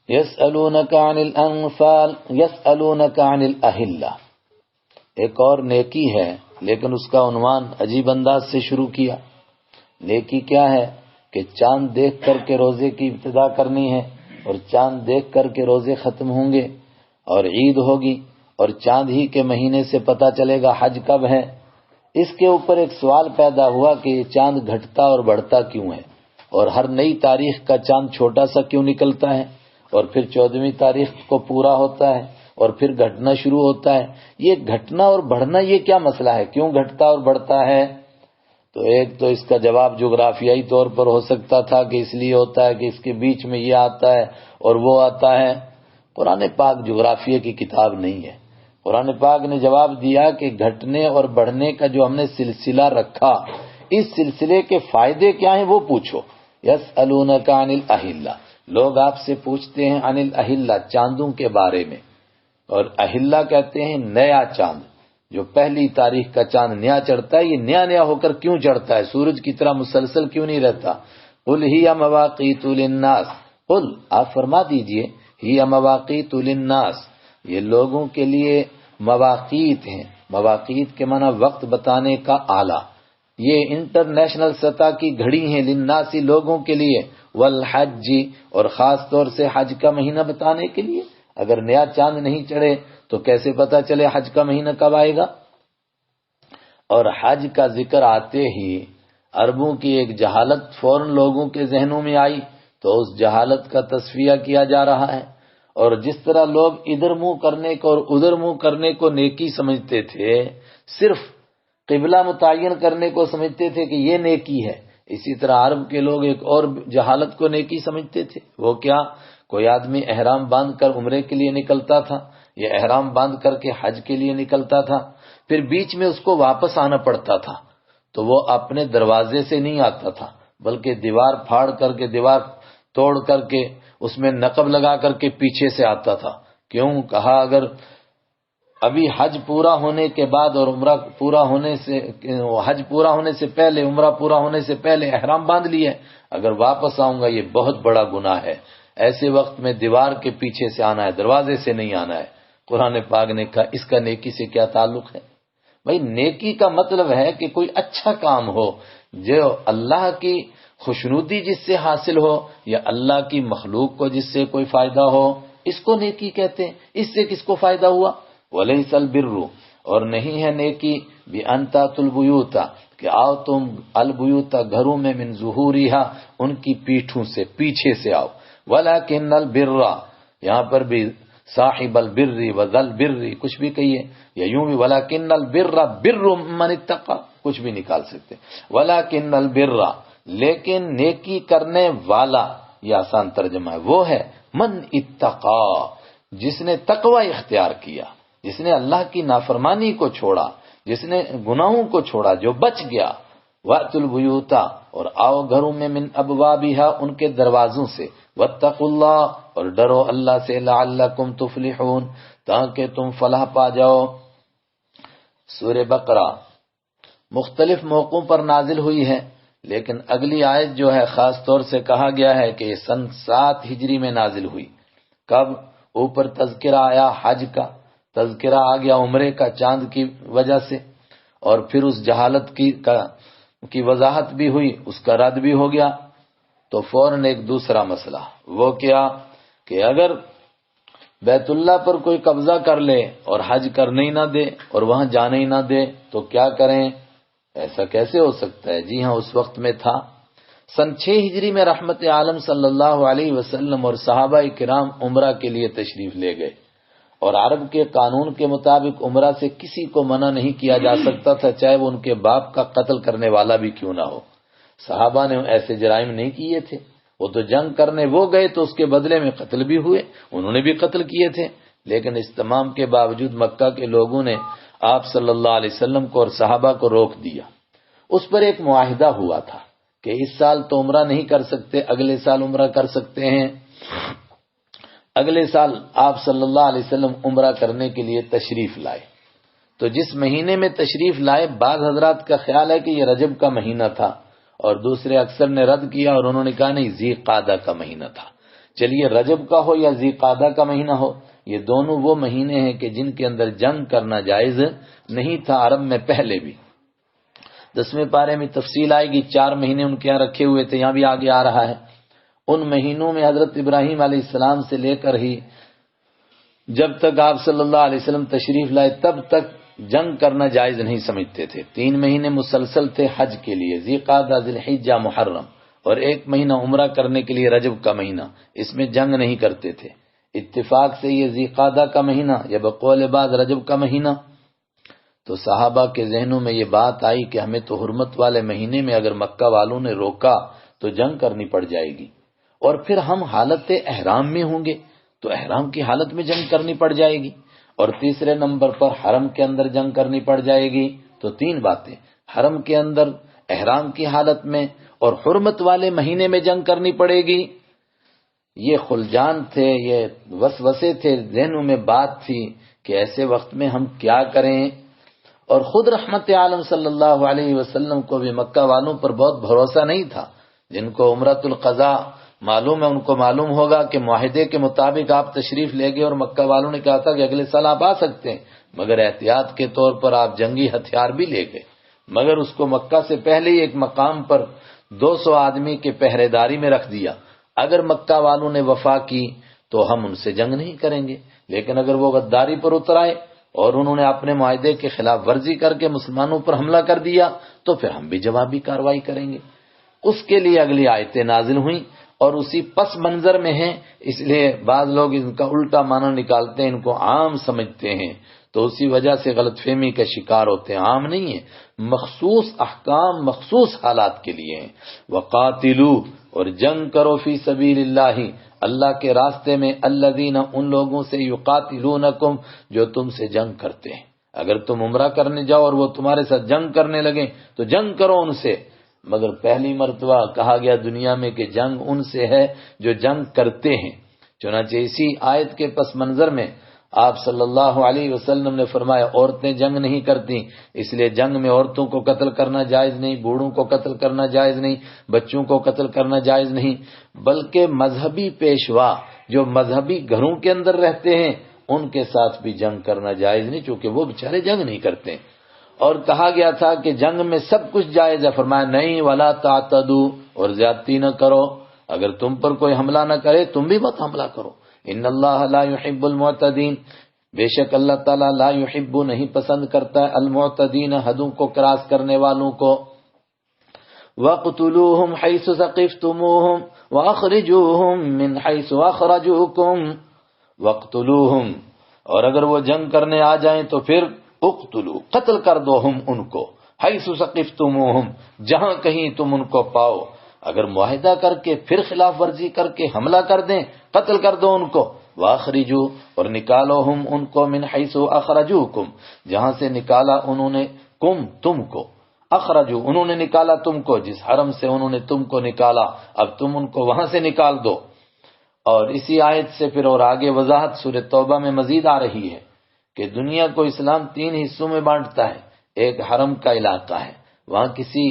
یسألونک عن الانفال یسألونک عن الاہلہ، ایک اور نیکی ہے لیکن اس کا عنوان عجیب انداز سے شروع کیا۔ نیکی کیا ہے کہ چاند دیکھ کر کے روزے کی ابتدا کرنی ہے، اور چاند دیکھ کر کے روزے ختم ہوں گے، اور عید ہوگی، اور چاند ہی کے مہینے سے پتہ چلے گا حج کب ہے۔ اس کے اوپر ایک سوال پیدا ہوا کہ یہ چاند گھٹتا اور بڑھتا کیوں ہے، اور ہر نئی تاریخ کا چاند چھوٹا سا کیوں نکلتا ہے، اور پھر 14ویں تاریخ کو پورا ہوتا ہے اور پھر گھٹنا شروع ہوتا ہے۔ یہ گھٹنا اور بڑھنا یہ کیا مسئلہ ہے، کیوں گھٹتا اور بڑھتا ہے؟ تو ایک تو اس کا جواب جغرافیائی طور پر ہو سکتا تھا کہ اس لیے ہوتا ہے کہ اس کے بیچ میں یہ آتا ہے اور وہ آتا ہے۔ قرآن پاک جغرافیہ کی کتاب نہیں ہے۔ قرآن پاک نے جواب دیا کہ گھٹنے اور بڑھنے کا جو ہم نے سلسلہ رکھا، اس سلسلے کے فائدے کیا ہیں وہ پوچھو۔ یسألونک عن الاہلہ، لوگ آپ سے پوچھتے ہیں عن الاہلہ، چاندوں کے بارے میں، اور اہلہ کہتے ہیں نیا چاند، جو پہلی تاریخ کا چاند نیا چڑھتا ہے، یہ نیا نیا ہو کر کیوں چڑھتا ہے، سورج کی طرح مسلسل کیوں نہیں رہتا؟ قل ہی مواقیت للناس، قل آپ فرما دیجئے، ہی مواقیت للناس، یہ لوگوں کے لیے مواقیت ہیں۔ مواقیت کے معنی وقت بتانے کا آلہ، یہ انٹرنیشنل سطح کی گھڑی ہیں، للناس لوگوں کے لیے، والحج اور خاص طور سے حج کا مہینہ بتانے کے لیے۔ اگر نیا چاند نہیں چڑھے تو کیسے پتا چلے حج کا مہینہ کب آئے گا؟ اور حج کا ذکر آتے ہی عربوں کی ایک جہالت فوراً لوگوں کے ذہنوں میں آئی، تو اس جہالت کا تصفیہ کیا جا رہا ہے۔ اور جس طرح لوگ ادھر منہ کرنے کو اور ادھر منہ کرنے کو نیکی سمجھتے تھے، صرف قبلہ متعین کرنے کو سمجھتے تھے کہ یہ نیکی ہے، اسی طرح عرب کے لوگ ایک اور جہالت کو نیکی سمجھتے تھے۔ وہ کیا؟ کوئی آدمی احرام باندھ کر عمرے کے لیے نکلتا تھا، یا احرام باندھ کر کے حج کے لیے نکلتا تھا، پھر بیچ میں اس کو واپس آنا پڑتا تھا، تو وہ اپنے دروازے سے نہیں آتا تھا، بلکہ دیوار پھاڑ کر کے، دیوار توڑ کر کے، اس میں نقب لگا کر کے پیچھے سے آتا تھا۔ کیوں؟ کہا اگر ابھی حج پورا ہونے کے بعد اور عمرہ پورا ہونے سے، حج پورا ہونے سے پہلے، عمرہ پورا ہونے سے پہلے احرام باندھ لیا ہے، اگر واپس آؤں گا یہ بہت بڑا گناہ ہے، ایسے وقت میں دیوار کے پیچھے سے آنا ہے، دروازے سے نہیں آنا ہے۔ قرآن پاک نے کہا اس کا نیکی سے کیا تعلق ہے؟ بھائی نیکی کا مطلب ہے کہ کوئی اچھا کام ہو جو اللہ کی خوشنودی جس سے حاصل ہو، یا اللہ کی مخلوق کو جس سے کوئی فائدہ ہو، اس کو نیکی کہتے ہیں۔ اس سے کس کو فائدہ ہوا؟ وَلَيْسَ الْبِرُّ، اور نہیں ہے نیکی بِأَن تَأْتُوا الْبُيُوتَ، کہ آؤ تم البیوت گھروں میں، من ظہورها ان کی پیٹھوں سے، پیچھے سے آؤ، وَلَكِنَّ الْبِرَّ یہاں پر بھی صاحب البر وذل البر کچھ بھی کہیے، یا یوں بھی وَلَكِنَّ الْبِرَّ بِرُّ مَنِ اتَّقَى، کچھ بھی نکال سکتے، وَلَكِنَّ الْبِرَّ لیکن نیکی کرنے والا، یہ آسان ترجمہ ہے، وہ ہے من اتقا، جس نے تقوی اختیار کیا، جس نے اللہ کی نافرمانی کو چھوڑا، جس نے گناہوں کو چھوڑا، جو بچ گیا۔ وَأْتُوا الْبُيُوتَ اور آؤ گھروں میں، من ابوابها ان کے دروازوں سے، وَاتَّقُوا اللَّهَ اور ڈرو اللہ سے، لَعَلَّكُمْ تُفْلِحُونَ تاکہ تم فلاح پا جاؤ۔ سورہ بقرہ مختلف موقعوں پر نازل ہوئی ہے، لیکن اگلی آیت جو ہے خاص طور سے کہا گیا ہے کہ یہ سن 7 ہجری میں نازل ہوئی۔ کب؟ اوپر تذکرہ آیا حج کا، تذکرہ آ گیا عمرے کا چاند کی وجہ سے، اور پھر اس جہالت کی وضاحت بھی ہوئی، اس کا رد بھی ہو گیا۔ تو فوراً ایک دوسرا مسئلہ، وہ کیا کہ اگر بیت اللہ پر کوئی قبضہ کر لے اور حج کرنے ہی نہ دے اور وہاں جانے ہی نہ دے تو کیا کریں؟ ایسا کیسے ہو سکتا ہے؟ جی ہاں، اس وقت میں تھا۔ سن 6 ہجری میں رحمت عالم صلی اللہ علیہ وسلم اور صحابہ کرام عمرہ کے لیے تشریف لے گئے، اور عرب کے قانون کے مطابق عمرہ سے کسی کو منع نہیں کیا جا سکتا تھا، چاہے وہ ان کے باپ کا قتل کرنے والا بھی کیوں نہ ہو۔ صحابہ نے ایسے جرائم نہیں کیے تھے، وہ تو جنگ کرنے وہ گئے تو اس کے بدلے میں قتل بھی ہوئے، انہوں نے بھی قتل کیے تھے، لیکن اس تمام کے باوجود مکہ کے لوگوں نے آپ صلی اللہ علیہ وسلم کو اور صحابہ کو روک دیا۔ اس پر ایک معاہدہ ہوا تھا کہ اس سال تو عمرہ نہیں کر سکتے، اگلے سال عمرہ کر سکتے ہیں۔ اگلے سال آپ صلی اللہ علیہ وسلم عمرہ کرنے کے لیے تشریف لائے، تو جس مہینے میں تشریف لائے، بعض حضرات کا خیال ہے کہ یہ رجب کا مہینہ تھا، اور دوسرے اکثر نے رد کیا اور انہوں نے کہا نہیں، ذی قعدہ کا مہینہ تھا۔ چلیے رجب کا ہو یا ذی قعدہ کا مہینہ ہو، یہ دونوں وہ مہینے ہیں کہ جن کے اندر جنگ کرنا جائز نہیں تھا عرب میں پہلے بھی۔ 10ویں پارے میں تفصیل آئے گی، 4 مہینے ان کے یہاں رکھے ہوئے تھے، یہاں بھی آگے آ رہا ہے۔ ان مہینوں میں حضرت ابراہیم علیہ السلام سے لے کر ہی جب تک آپ صلی اللہ علیہ وسلم تشریف لائے تب تک جنگ کرنا جائز نہیں سمجھتے تھے۔ 3 مہینے مسلسل تھے حج کے لیے، ذی قعدہ، ذی الحجہ، محرم، اور 1 مہینہ عمرہ کرنے کے لیے رجب کا مہینہ، اس میں جنگ نہیں کرتے تھے۔ اتفاق سے یہ ذی قعدہ کا مہینہ یا بقول بعض رجب کا مہینہ، تو صحابہ کے ذہنوں میں یہ بات آئی کہ ہمیں تو حرمت والے مہینے میں اگر مکہ والوں نے روکا تو جنگ کرنی پڑ جائے گی، اور پھر ہم حالت احرام میں ہوں گے تو احرام کی حالت میں جنگ کرنی پڑ جائے گی، اور تیسرے نمبر پر حرم کے اندر جنگ کرنی پڑ جائے گی۔ تو 3 باتیں، حرم کے اندر، احرام کی حالت میں، اور حرمت والے مہینے میں جنگ کرنی پڑے گی۔ یہ خلجان تھے، یہ وسوسے تھے، ذہنوں میں بات تھی کہ ایسے وقت میں ہم کیا کریں۔ اور خود رحمت عالم صلی اللہ علیہ وسلم کو بھی مکہ والوں پر بہت بھروسہ نہیں تھا۔ جن کو عمرۃ القضاء معلوم ہے ان کو معلوم ہوگا کہ معاہدے کے مطابق آپ تشریف لے گئے، اور مکہ والوں نے کہا تھا کہ اگلے سال آپ آ سکتے ہیں، مگر احتیاط کے طور پر آپ جنگی ہتھیار بھی لے گئے، مگر اس کو مکہ سے پہلے ہی ایک مقام پر 200 آدمی کے پہرے داری میں رکھ دیا۔ اگر مکہ والوں نے وفا کی تو ہم ان سے جنگ نہیں کریں گے، لیکن اگر وہ غداری پر اتر آئے اور انہوں نے اپنے معاہدے کے خلاف ورزی کر کے مسلمانوں پر حملہ کر دیا تو پھر ہم بھی جوابی کارروائی کریں گے۔ اس کے لیے اگلی آیتیں نازل ہوئیں، اور اسی پس منظر میں ہیں، اس لیے بعض لوگ ان کا الٹا معنی نکالتے ہیں، ان کو عام سمجھتے ہیں، تو اسی وجہ سے غلط فہمی کا شکار ہوتے ہیں۔ عام نہیں ہے، مخصوص احکام مخصوص حالات کے لیے ہیں۔ وَقَاتِلُوا، اور جنگ کرو، فی سبیل اللہ، اللہ کے راستے میں، الذین، ان لوگوں سے، یقاتلونکم، جو تم سے جنگ کرتے ہیں۔ اگر تم عمرہ کرنے جاؤ اور وہ تمہارے ساتھ جنگ کرنے لگیں تو جنگ کرو ان سے، مگر پہلی مرتبہ کہا گیا دنیا میں کہ جنگ ان سے ہے جو جنگ کرتے ہیں۔ چنانچہ اسی آیت کے پس منظر میں آپ صلی اللہ علیہ وسلم نے فرمایا عورتیں جنگ نہیں کرتی، اس لیے جنگ میں عورتوں کو قتل کرنا جائز نہیں، بوڑھوں کو قتل کرنا جائز نہیں، بچوں کو قتل کرنا جائز نہیں، بلکہ مذہبی پیشوا جو مذہبی گھروں کے اندر رہتے ہیں ان کے ساتھ بھی جنگ کرنا جائز نہیں، چونکہ وہ بیچارے جنگ نہیں کرتے۔ اور کہا گیا تھا کہ جنگ میں سب کچھ جائز ہے، فرمایا نہیں، ولا تعتدوا، اور زیادتی نہ کرو، اگر تم پر کوئی حملہ نہ کرے تم بھی مت حملہ کرو۔ ان اللہ لا يحب المعتدین، بے شک اللہ تعالیٰ لا يحب، نہیں پسند کرتا ہے، المعتدین، حدوں کو کراس کرنے والوں کو۔ وَاقْتُلُوهُمْ حَيْثُ ثَقِفْتُمُوهُمْ وَأَخْرِجُوهُمْ مِنْ حَيْثُ أَخْرَجُوكُمْ وَاقْتُلُوهُمْ، اور اگر وہ جنگ کرنے آ جائیں تو پھر اقتلوا، قتل کر دو، ہم ان کو، حیث ثقفتموہم، جہاں کہیں تم ان کو پاؤ، اگر معاہدہ کر کے پھر خلاف ورزی کر کے حملہ کر دیں قتل کر دو ان کو، واخرجوا، اور نکالو ہم ان کو، من حیث اخرجوکم، جہاں سے نکالا انہوں نے، کم، تم کو، اخرجو، انہوں نے نکالا تم کو، جس حرم سے انہوں نے تم کو نکالا اب تم ان کو وہاں سے نکال دو۔ اور اسی آیت سے پھر اور آگے وضاحت سورہ توبہ میں مزید آ رہی ہے کہ دنیا کو اسلام 3 حصوں میں بانٹتا ہے۔ ایک حرم کا علاقہ ہے، وہاں کسی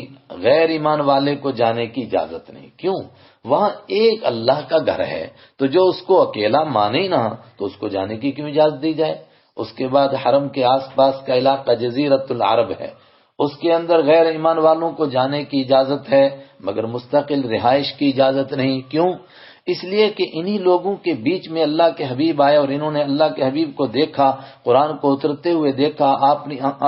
غیر ایمان والے کو جانے کی اجازت نہیں، کیوں؟ وہاں ایک اللہ کا گھر ہے، تو جو اس کو اکیلا مانے نہ تو اس کو جانے کی کیوں اجازت دی جائے؟ اس کے بعد حرم کے آس پاس کا علاقہ جزیرۃ العرب ہے، اس کے اندر غیر ایمان والوں کو جانے کی اجازت ہے مگر مستقل رہائش کی اجازت نہیں، کیوں؟ اس لیے کہ انہی لوگوں کے بیچ میں اللہ کے حبیب آئے اور انہوں نے اللہ کے حبیب کو دیکھا، قرآن کو اترتے ہوئے دیکھا،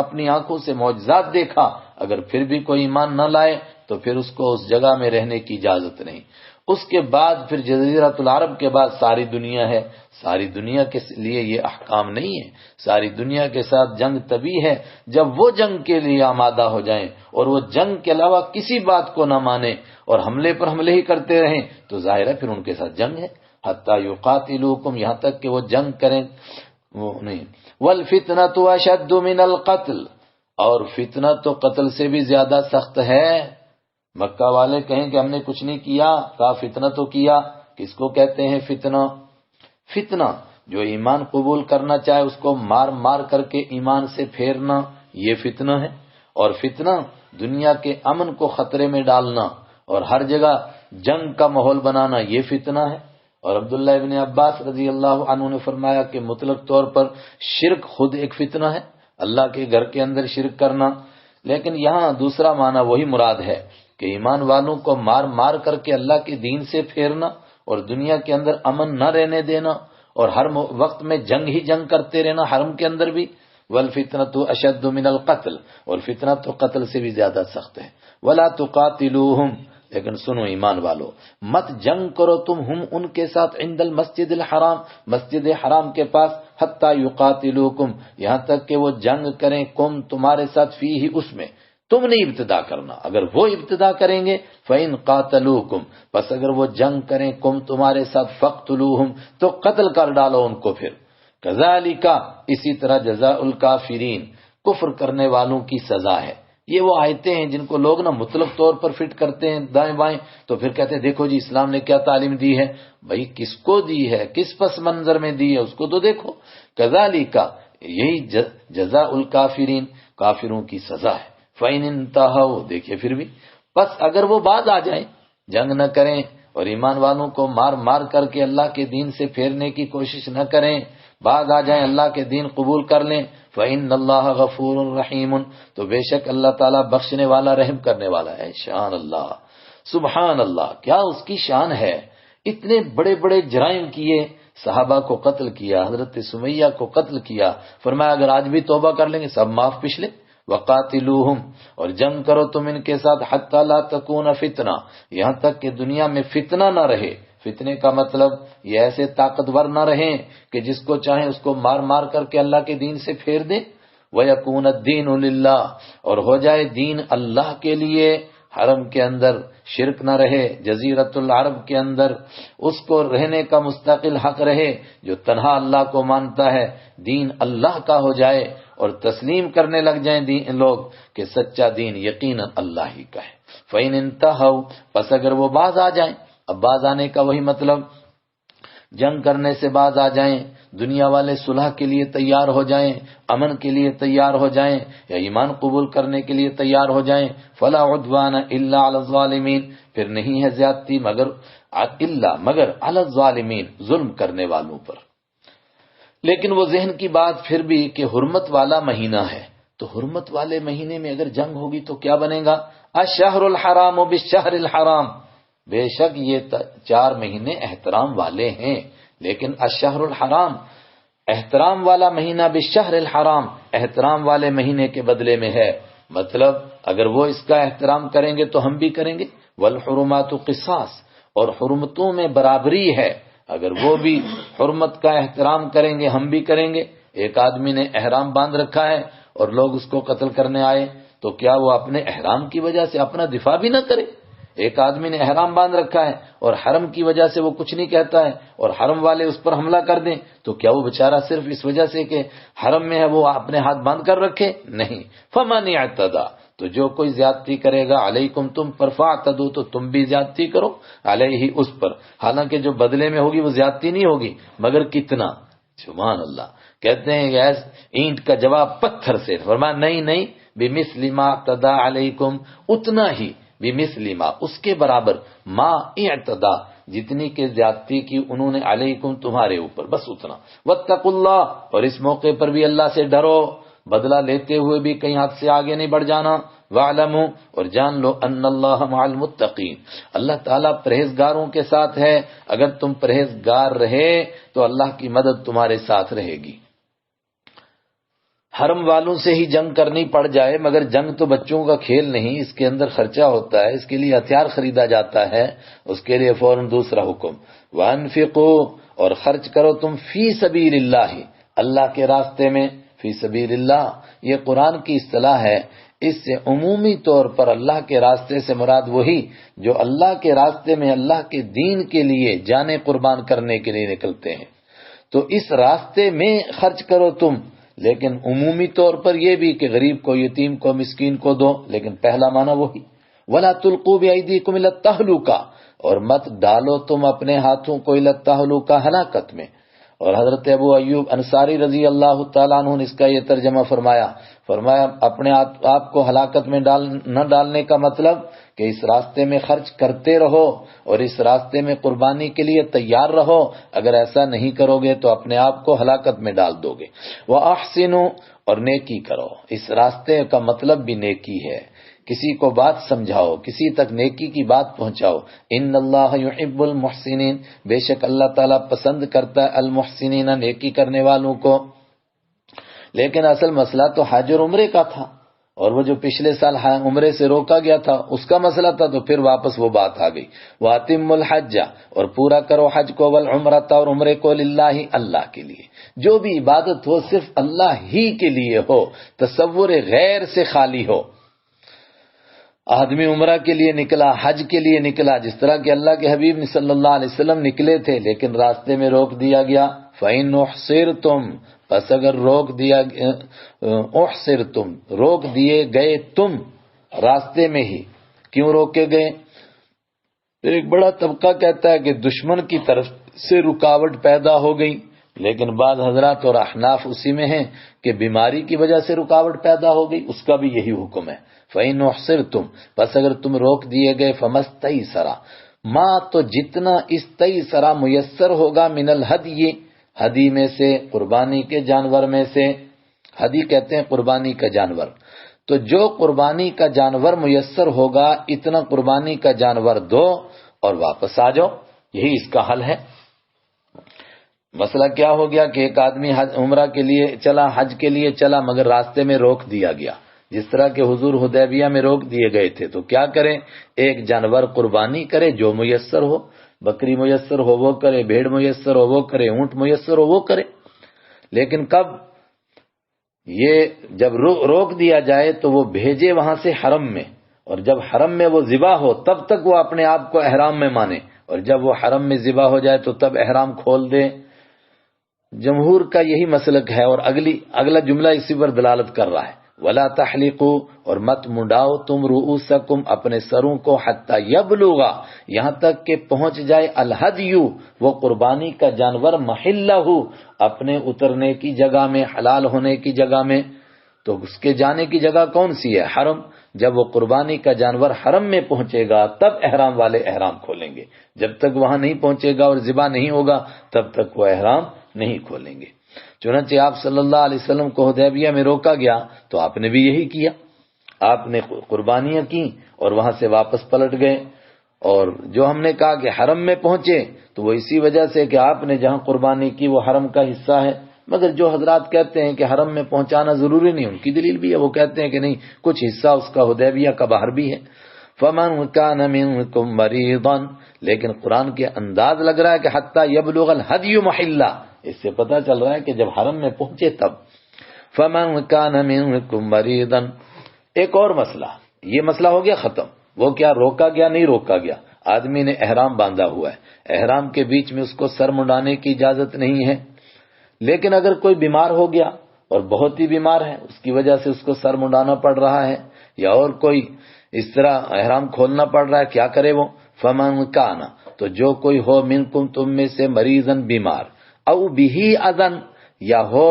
اپنی آنکھوں سے معجزات دیکھا، اگر پھر بھی کوئی ایمان نہ لائے تو پھر اس کو اس جگہ میں رہنے کی اجازت نہیں۔ اس کے بعد پھر جزیرۃ العرب کے بعد ساری دنیا ہے، ساری دنیا کے لیے یہ احکام نہیں ہے، ساری دنیا کے ساتھ جنگ تبھی ہے جب وہ جنگ کے لیے آمادہ ہو جائیں اور وہ جنگ کے علاوہ کسی بات کو نہ مانیں اور حملے پر حملے ہی کرتے رہیں تو ظاہر ہے پھر ان کے ساتھ جنگ ہے، حتیٰ یقاتلوکم، یہاں تک کہ وہ جنگ کریں، وہ نہیں۔ والفتنۃ اشد من القتل، اور فتنہ تو قتل سے بھی زیادہ سخت ہے۔ مکہ والے کہیں کہ ہم نے کچھ نہیں کیا، کہا فتنہ تو کیا۔ کس کو کہتے ہیں فتنہ؟ فتنہ جو ایمان قبول کرنا چاہے اس کو مار مار کر کے ایمان سے پھیرنا، یہ فتنہ ہے۔ اور فتنہ دنیا کے امن کو خطرے میں ڈالنا اور ہر جگہ جنگ کا ماحول بنانا، یہ فتنہ ہے۔ اور عبداللہ ابن عباس رضی اللہ عنہ نے فرمایا کہ مطلق طور پر شرک خود ایک فتنہ ہے، اللہ کے گھر کے اندر شرک کرنا، لیکن یہاں دوسرا معنی وہی مراد ہے کہ ایمان والوں کو مار مار کر کے اللہ کے دین سے پھیرنا اور دنیا کے اندر امن نہ رہنے دینا اور ہر وقت میں جنگ ہی جنگ کرتے رہنا حرم کے اندر بھی۔ والفتنۃ اشد من القتل، اور فتنہ تو قتل سے بھی زیادہ سخت ہے۔ ولا تقاتلوہم، لیکن سنو ایمان والو، مت جنگ کرو تم ہم ان کے ساتھ عند المسجد الحرام، مسجد حرام کے پاس، حتی یقاتلوکم، یہاں تک کہ وہ جنگ کریں کم تمہارے ساتھ فیہ، اس میں تم نہیں ابتدا کرنا، اگر وہ ابتدا کریں گے فَإِن قَاتَلُوكُمْ، پس اگر وہ جنگ کریں کم تمہارے ساتھ فَقْتُلُوهُمْ، تو قتل کر ڈالو ان کو۔ پھر کذالک، اسی طرح جزاء الکافرین، کفر کرنے والوں کی سزا ہے۔ یہ وہ آیتیں ہیں جن کو لوگ نا مطلق طور پر فٹ کرتے ہیں دائیں بائیں، تو پھر کہتے ہیں دیکھو جی اسلام نے کیا تعلیم دی ہے۔ بھائی کس کو دی ہے، کس پس منظر میں دی ہے، اس کو تو دیکھو۔ کذالک، یہی جزاء الکافرین، کافروں کی سزا ہے۔ فَإِنِ انْتَهَوْا، دیکھیے پھر بھی، بس اگر وہ باز آ جائیں، جنگ نہ کریں اور ایمان والوں کو مار مار کر کے اللہ کے دین سے پھیرنے کی کوشش نہ کریں، باز آ جائیں، اللہ کے دین قبول کر لیں، فَإِنَّ اللَّهَ غَفُورٌ رَحِيمٌ، تو بے شک اللہ تعالیٰ بخشنے والا رحم کرنے والا ہے۔ شان اللہ، سبحان اللہ، کیا اس کی شان ہے۔ اتنے بڑے بڑے جرائم کیے، صحابہ کو قتل کیا، حضرت سمیہ کو قتل کیا، فرمایا اگر آج بھی توبہ کر لیں گے سب معاف پچھلے۔ وقاتلوہم، اور جنگ کرو تم ان کے ساتھ، حتی لا تکون فتنہ، یہاں تک کہ دنیا میں فتنہ نہ رہے۔ فتنے کا مطلب یہ ایسے طاقتور نہ رہیں کہ جس کو چاہیں اس کو مار مار کر کے اللہ کے دین سے پھیر دیں۔ وَيَكُونَ الدِّينُ لِلَّهِ، اور ہو جائے دین اللہ کے لیے، حرم کے اندر شرک نہ رہے، جزیرت العرب کے اندر اس کو رہنے کا مستقل حق رہے، جو تنہا اللہ کو مانتا ہے، دین اللہ کا ہو جائے اور تسلیم کرنے لگ جائیں دین لوگ کہ سچا دین یقیناً اللہ ہی کا ہے۔ فَإِنِ انْتَهَوْا، پس اگر وہ باز آ جائیں، اب باز آنے کا وہی مطلب جنگ کرنے سے باز آ جائیں، دنیا والے صلح کے لیے تیار ہو جائیں، امن کے لیے تیار ہو جائیں، یا ایمان قبول کرنے کے لیے تیار ہو جائیں، فَلَا عُدْوَانَ إِلَّا عَلَى الظَّالِمِينَ، پھر نہیں ہے زیادتی مگر عَلَى الظَّالِمِينَ، ظلم کرنے والوں پر۔ لیکن وہ ذہن کی بات پھر بھی کہ حرمت والا مہینہ ہے، تو حرمت والے مہینے میں اگر جنگ ہوگی تو کیا بنے گا؟ الشہر الحرام بالشہر الحرام، بے شک یہ 4 مہینے احترام والے ہیں، لیکن الشہر الحرام، احترام والا مہینہ، بالشہر الحرام، احترام والے مہینے کے بدلے میں ہے۔ مطلب اگر وہ اس کا احترام کریں گے تو ہم بھی کریں گے۔ والحرمات قصاص، اور حرمتوں میں برابری ہے، اگر وہ بھی حرمت کا احترام کریں گے ہم بھی کریں گے۔ ایک آدمی نے احرام باندھ رکھا ہے اور لوگ اس کو قتل کرنے آئے تو کیا وہ اپنے احرام کی وجہ سے اپنا دفاع بھی نہ کرے؟ ایک آدمی نے احرام باندھ رکھا ہے اور حرم کی وجہ سے وہ کچھ نہیں کہتا ہے اور حرم والے اس پر حملہ کر دیں تو کیا وہ بیچارہ صرف اس وجہ سے کہ حرم میں ہے وہ اپنے ہاتھ باندھ کر رکھے؟ نہیں۔ فَمَنِ اعْتَدَى، تو جو کوئی زیادتی کرے گا علیکم تم پر، فاعتدوا، تو تم بھی زیادتی کرو علیہ اس پر، حالانکہ جو بدلے میں ہوگی وہ زیادتی نہیں ہوگی مگر کتنا۔ سبحان اللہ، کہتے ہیں کہ اینٹ کا جواب پتھر سے، فرمایا نہیں، بِمِثْلِ مَا اعْتَدَى عَلَيْكُمْ، اتنا ہی، بِمِثْلِ مَا، اس کے برابر، ما اعتدا، جتنی کہ زیادتی کی انہوں نے علیکم تمہارے اوپر، بس اتنا۔ واتقوا اللہ، اور اس موقع پر بھی اللہ سے ڈرو، بدلہ لیتے ہوئے بھی کہیں حد سے آگے نہیں بڑھ جانا۔ وَاعْلَمُوا، اور جان لو، ان اللہ مع المتقین، اللہ تعالیٰ پرہیزگاروں کے ساتھ ہے، اگر تم پرہیزگار رہے تو اللہ کی مدد تمہارے ساتھ رہے گی۔ حرم والوں سے ہی جنگ کرنی پڑ جائے، مگر جنگ تو بچوں کا کھیل نہیں، اس کے اندر خرچہ ہوتا ہے، اس کے لیے ہتھیار خریدا جاتا ہے، اس کے لیے فوراً دوسرا حکم، وَأَنفِقُوا، اور خرچ کرو تم، فی سبیل اللہ، اللہ کے راستے میں، فی سبیل اللہ یہ قرآن کی اصطلاح ہے، اس سے عمومی طور پر اللہ کے راستے سے مراد وہی جو اللہ کے راستے میں اللہ کے دین کے لیے جانیں قربان کرنے کے لیے نکلتے ہیں، تو اس راستے میں خرچ کرو تم، لیکن عمومی طور پر یہ بھی کہ غریب کو، یتیم کو، مسکین کو دو، لیکن پہلا معنی وہی، وَلَا تُلْقُوا بِأَيْدِيكُمْ إِلَى التَّهْلُكَةِ، اور مت ڈالو تم اپنے ہاتھوں کو إِلَى التَّهْلُكَةِ، ہلاکت میں۔ اور حضرت ابو ایوب انصاری رضی اللہ تعالیٰ عنہ نے اس کا یہ ترجمہ فرمایا اپنے آپ کو ہلاکت میں نہ ڈالنے کا مطلب کہ اس راستے میں خرچ کرتے رہو اور اس راستے میں قربانی کے لیے تیار رہو. اگر ایسا نہیں کرو گے تو اپنے آپ کو ہلاکت میں ڈال دو گے. وَأَحْسِنُوا، اور نیکی کرو. اس راستے کا مطلب بھی نیکی ہے. کسی کو بات سمجھاؤ، کسی تک نیکی کی بات پہنچاؤ. ان اللہ یحب المحسنین، بے شک اللہ تعالیٰ پسند کرتا ہے المحسنین، نیکی کرنے والوں کو. لیکن اصل مسئلہ تو حج اور عمرے کا تھا، اور وہ جو پچھلے سال عمرے سے روکا گیا تھا اس کا مسئلہ تھا، تو پھر واپس وہ بات آ گئی. وَأَتِمُّ الْحَجَّ، اور پورا کرو حج کو، وَالْعُمْرَةَ، اور عمرے کو، للہ، اللہ کے لیے. جو بھی عبادت ہو صرف اللہ ہی کے لیے ہو، تصور غیر سے خالی ہو. آدمی عمرہ کے لیے نکلا، حج کے لیے نکلا، جس طرح کہ اللہ کے حبیب صلی اللہ علیہ وسلم نکلے تھے، لیکن راستے میں روک دیا گیا. فَإِنْ أُحْصِرْتُمْ، پس اگر روک دیا، احصرتم، روک دیے گئے تم راستے میں ہی. کیوں روکے گئے؟ ایک بڑا طبقہ کہتا ہے کہ دشمن کی طرف سے رکاوٹ پیدا ہو گئی، لیکن بعض حضرات اور احناف اسی میں ہیں کہ بیماری کی وجہ سے رکاوٹ پیدا ہو گئی، اس کا بھی یہی حکم ہے. فَإِنْ أُحْصِرْتُمْ، پس اگر تم روک دیے گئے، فَمَسْتَيْسَرَ، ما، تو جتنا استیسرا میسر ہوگا، من الہدی، ہدی میں سے، قربانی کے جانور میں سے. ہدی کہتے ہیں قربانی کا جانور. تو جو قربانی کا جانور میسر ہوگا اتنا قربانی کا جانور دو اور واپس آ جاؤ. یہی اس کا حل ہے. مسئلہ کیا ہو گیا کہ ایک آدمی عمرہ کے لیے چلا، حج کے لیے چلا، مگر راستے میں روک دیا گیا، جس طرح کہ حضور حدیبیہ میں روک دیے گئے تھے. تو کیا کریں؟ ایک جانور قربانی کرے جو میسر ہو، بکری میسر ہو وہ کرے، بھیڑ میسر ہو وہ کرے، اونٹ میسر ہو وہ کرے. لیکن کب؟ یہ جب روک دیا جائے تو وہ بھیجے وہاں سے حرم میں، اور جب حرم میں وہ ذبح ہو تب تک وہ اپنے آپ کو احرام میں مانے، اور جب وہ حرم میں ذبح ہو جائے تو تب احرام کھول دے. جمہور کا یہی مسلک ہے، اور اگلا جملہ اسی پر دلالت کر رہا ہے. وَلَا تَحْلِقُوا، اور مت منڈاؤ تم رؤوسکم، اپنے سروں کو، حتی یبلغ، یہاں تک کہ پہنچ جائے، الہدی، وہ قربانی کا جانور، محلہ، اپنے اترنے کی جگہ میں، حلال ہونے کی جگہ میں. تو اس کے جانے کی جگہ کون سی ہے؟ حرم. جب وہ قربانی کا جانور حرم میں پہنچے گا تب احرام والے احرام کھولیں گے. جب تک وہاں نہیں پہنچے گا اور ذبح نہیں ہوگا تب تک وہ احرام نہیں کھولیں گے. چنانچہ آپ صلی اللہ علیہ وسلم کو حدیبیہ میں روکا گیا تو آپ نے بھی یہی کیا. آپ نے قربانیاں کی اور وہاں سے واپس پلٹ گئے. اور جو ہم نے کہا کہ حرم میں پہنچے تو وہ اسی وجہ سے کہ آپ نے جہاں قربانی کی وہ حرم کا حصہ ہے. مگر جو حضرات کہتے ہیں کہ حرم میں پہنچانا ضروری نہیں، ان کی دلیل بھی ہے. وہ کہتے ہیں کہ نہیں، کچھ حصہ اس کا حدیبیہ کا باہر بھی ہے. فَمَنْ كَانَ مِنْكُمْ مَرِيضًا، لیکن قرآن کے انداز لگ رہا ہے کہ حَتَّى يَبْلُغَ الْهَدْيُ مَحِلَّهُ، اس سے پتہ چل رہا ہے کہ جب حرم میں پہنچے تب. فَمَنْ كَانَ مِنْكُمْ مَرِيضًا، ایک اور مسئلہ، یہ مسئلہ ہو گیا ختم. وہ کیا روکا گیا؟ نہیں روکا گیا. آدمی نے احرام باندھا ہوا ہے، احرام کے بیچ میں اس کو سر منڈانے کی اجازت نہیں ہے. لیکن اگر کوئی بیمار ہو گیا اور بہت ہی بیمار ہے، اس کی وجہ سے اس کو سر منڈانا پڑ رہا ہے، یا اور کوئی اس طرح احرام کھولنا پڑ رہا ہے، کیا کرے وہ؟ فَمَنْ كَانَ، تو جو کوئی ہو، منکم، تم میں سے، مریضاً، بیمار، او بِهِ اذن، یا ہو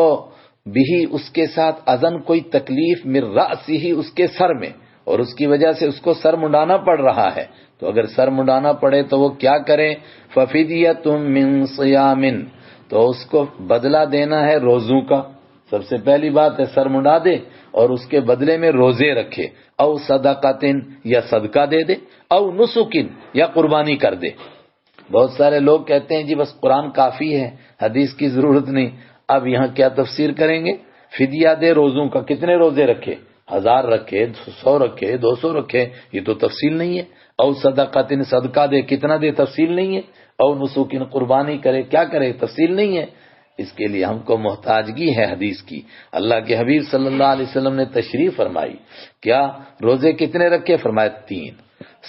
بِهِ اس کے ساتھ، اذن کوئی تکلیف، من رأسہ اس کے سر میں، اور اس کی وجہ سے اس کو سر منڈانا پڑ رہا ہے. تو اگر سر منڈانا پڑے تو وہ کیا کریں؟ فَفِدْيَةٌ مِّن صِيَامٍ، تو اس کو بدلہ دینا ہے روزوں کا. سب سے پہلی بات ہے سر منڈا دے اور اس کے بدلے میں روزے رکھے. او صدقاتن، یا صدقہ دے دے. او نسکن، یا قربانی کر دے. بہت سارے لوگ کہتے ہیں جی بس قرآن کافی ہے، حدیث کی ضرورت نہیں. اب یہاں کیا تفسیر کریں گے؟ فدیہ دے روزوں کا. کتنے روزے رکھے؟ 1000 رکھے، 100 رکھے، 200 رکھے، یہ تو تفصیل نہیں ہے. او صدقاتن، صدقہ دے، کتنا دے؟ تفصیل نہیں ہے. او نسکن، قربانی کرے، کیا کرے؟ تفصیل نہیں ہے. اس کے لیے ہم کو محتاجگی ہے حدیث کی. اللہ کے حبیب صلی اللہ علیہ وسلم نے تشریح فرمائی. کیا روزے کتنے رکھے؟ فرمایا 3.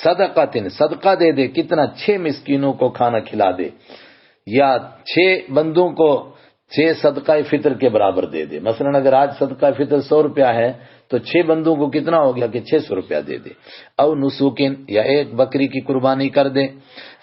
صدقاتن، صدقہ دے دے، کتنا؟ 6 مسکینوں کو کھانا کھلا دے، یا 6 بندوں کو 6 صدقہ فطر کے برابر دے دے. مثلا اگر آج صدقہ فطر 100 روپیہ ہے تو 6 بندوں کو کتنا ہو گیا کہ 600 روپیہ دے دے. او نسوکن، یا 1 بکری کی قربانی کر دے.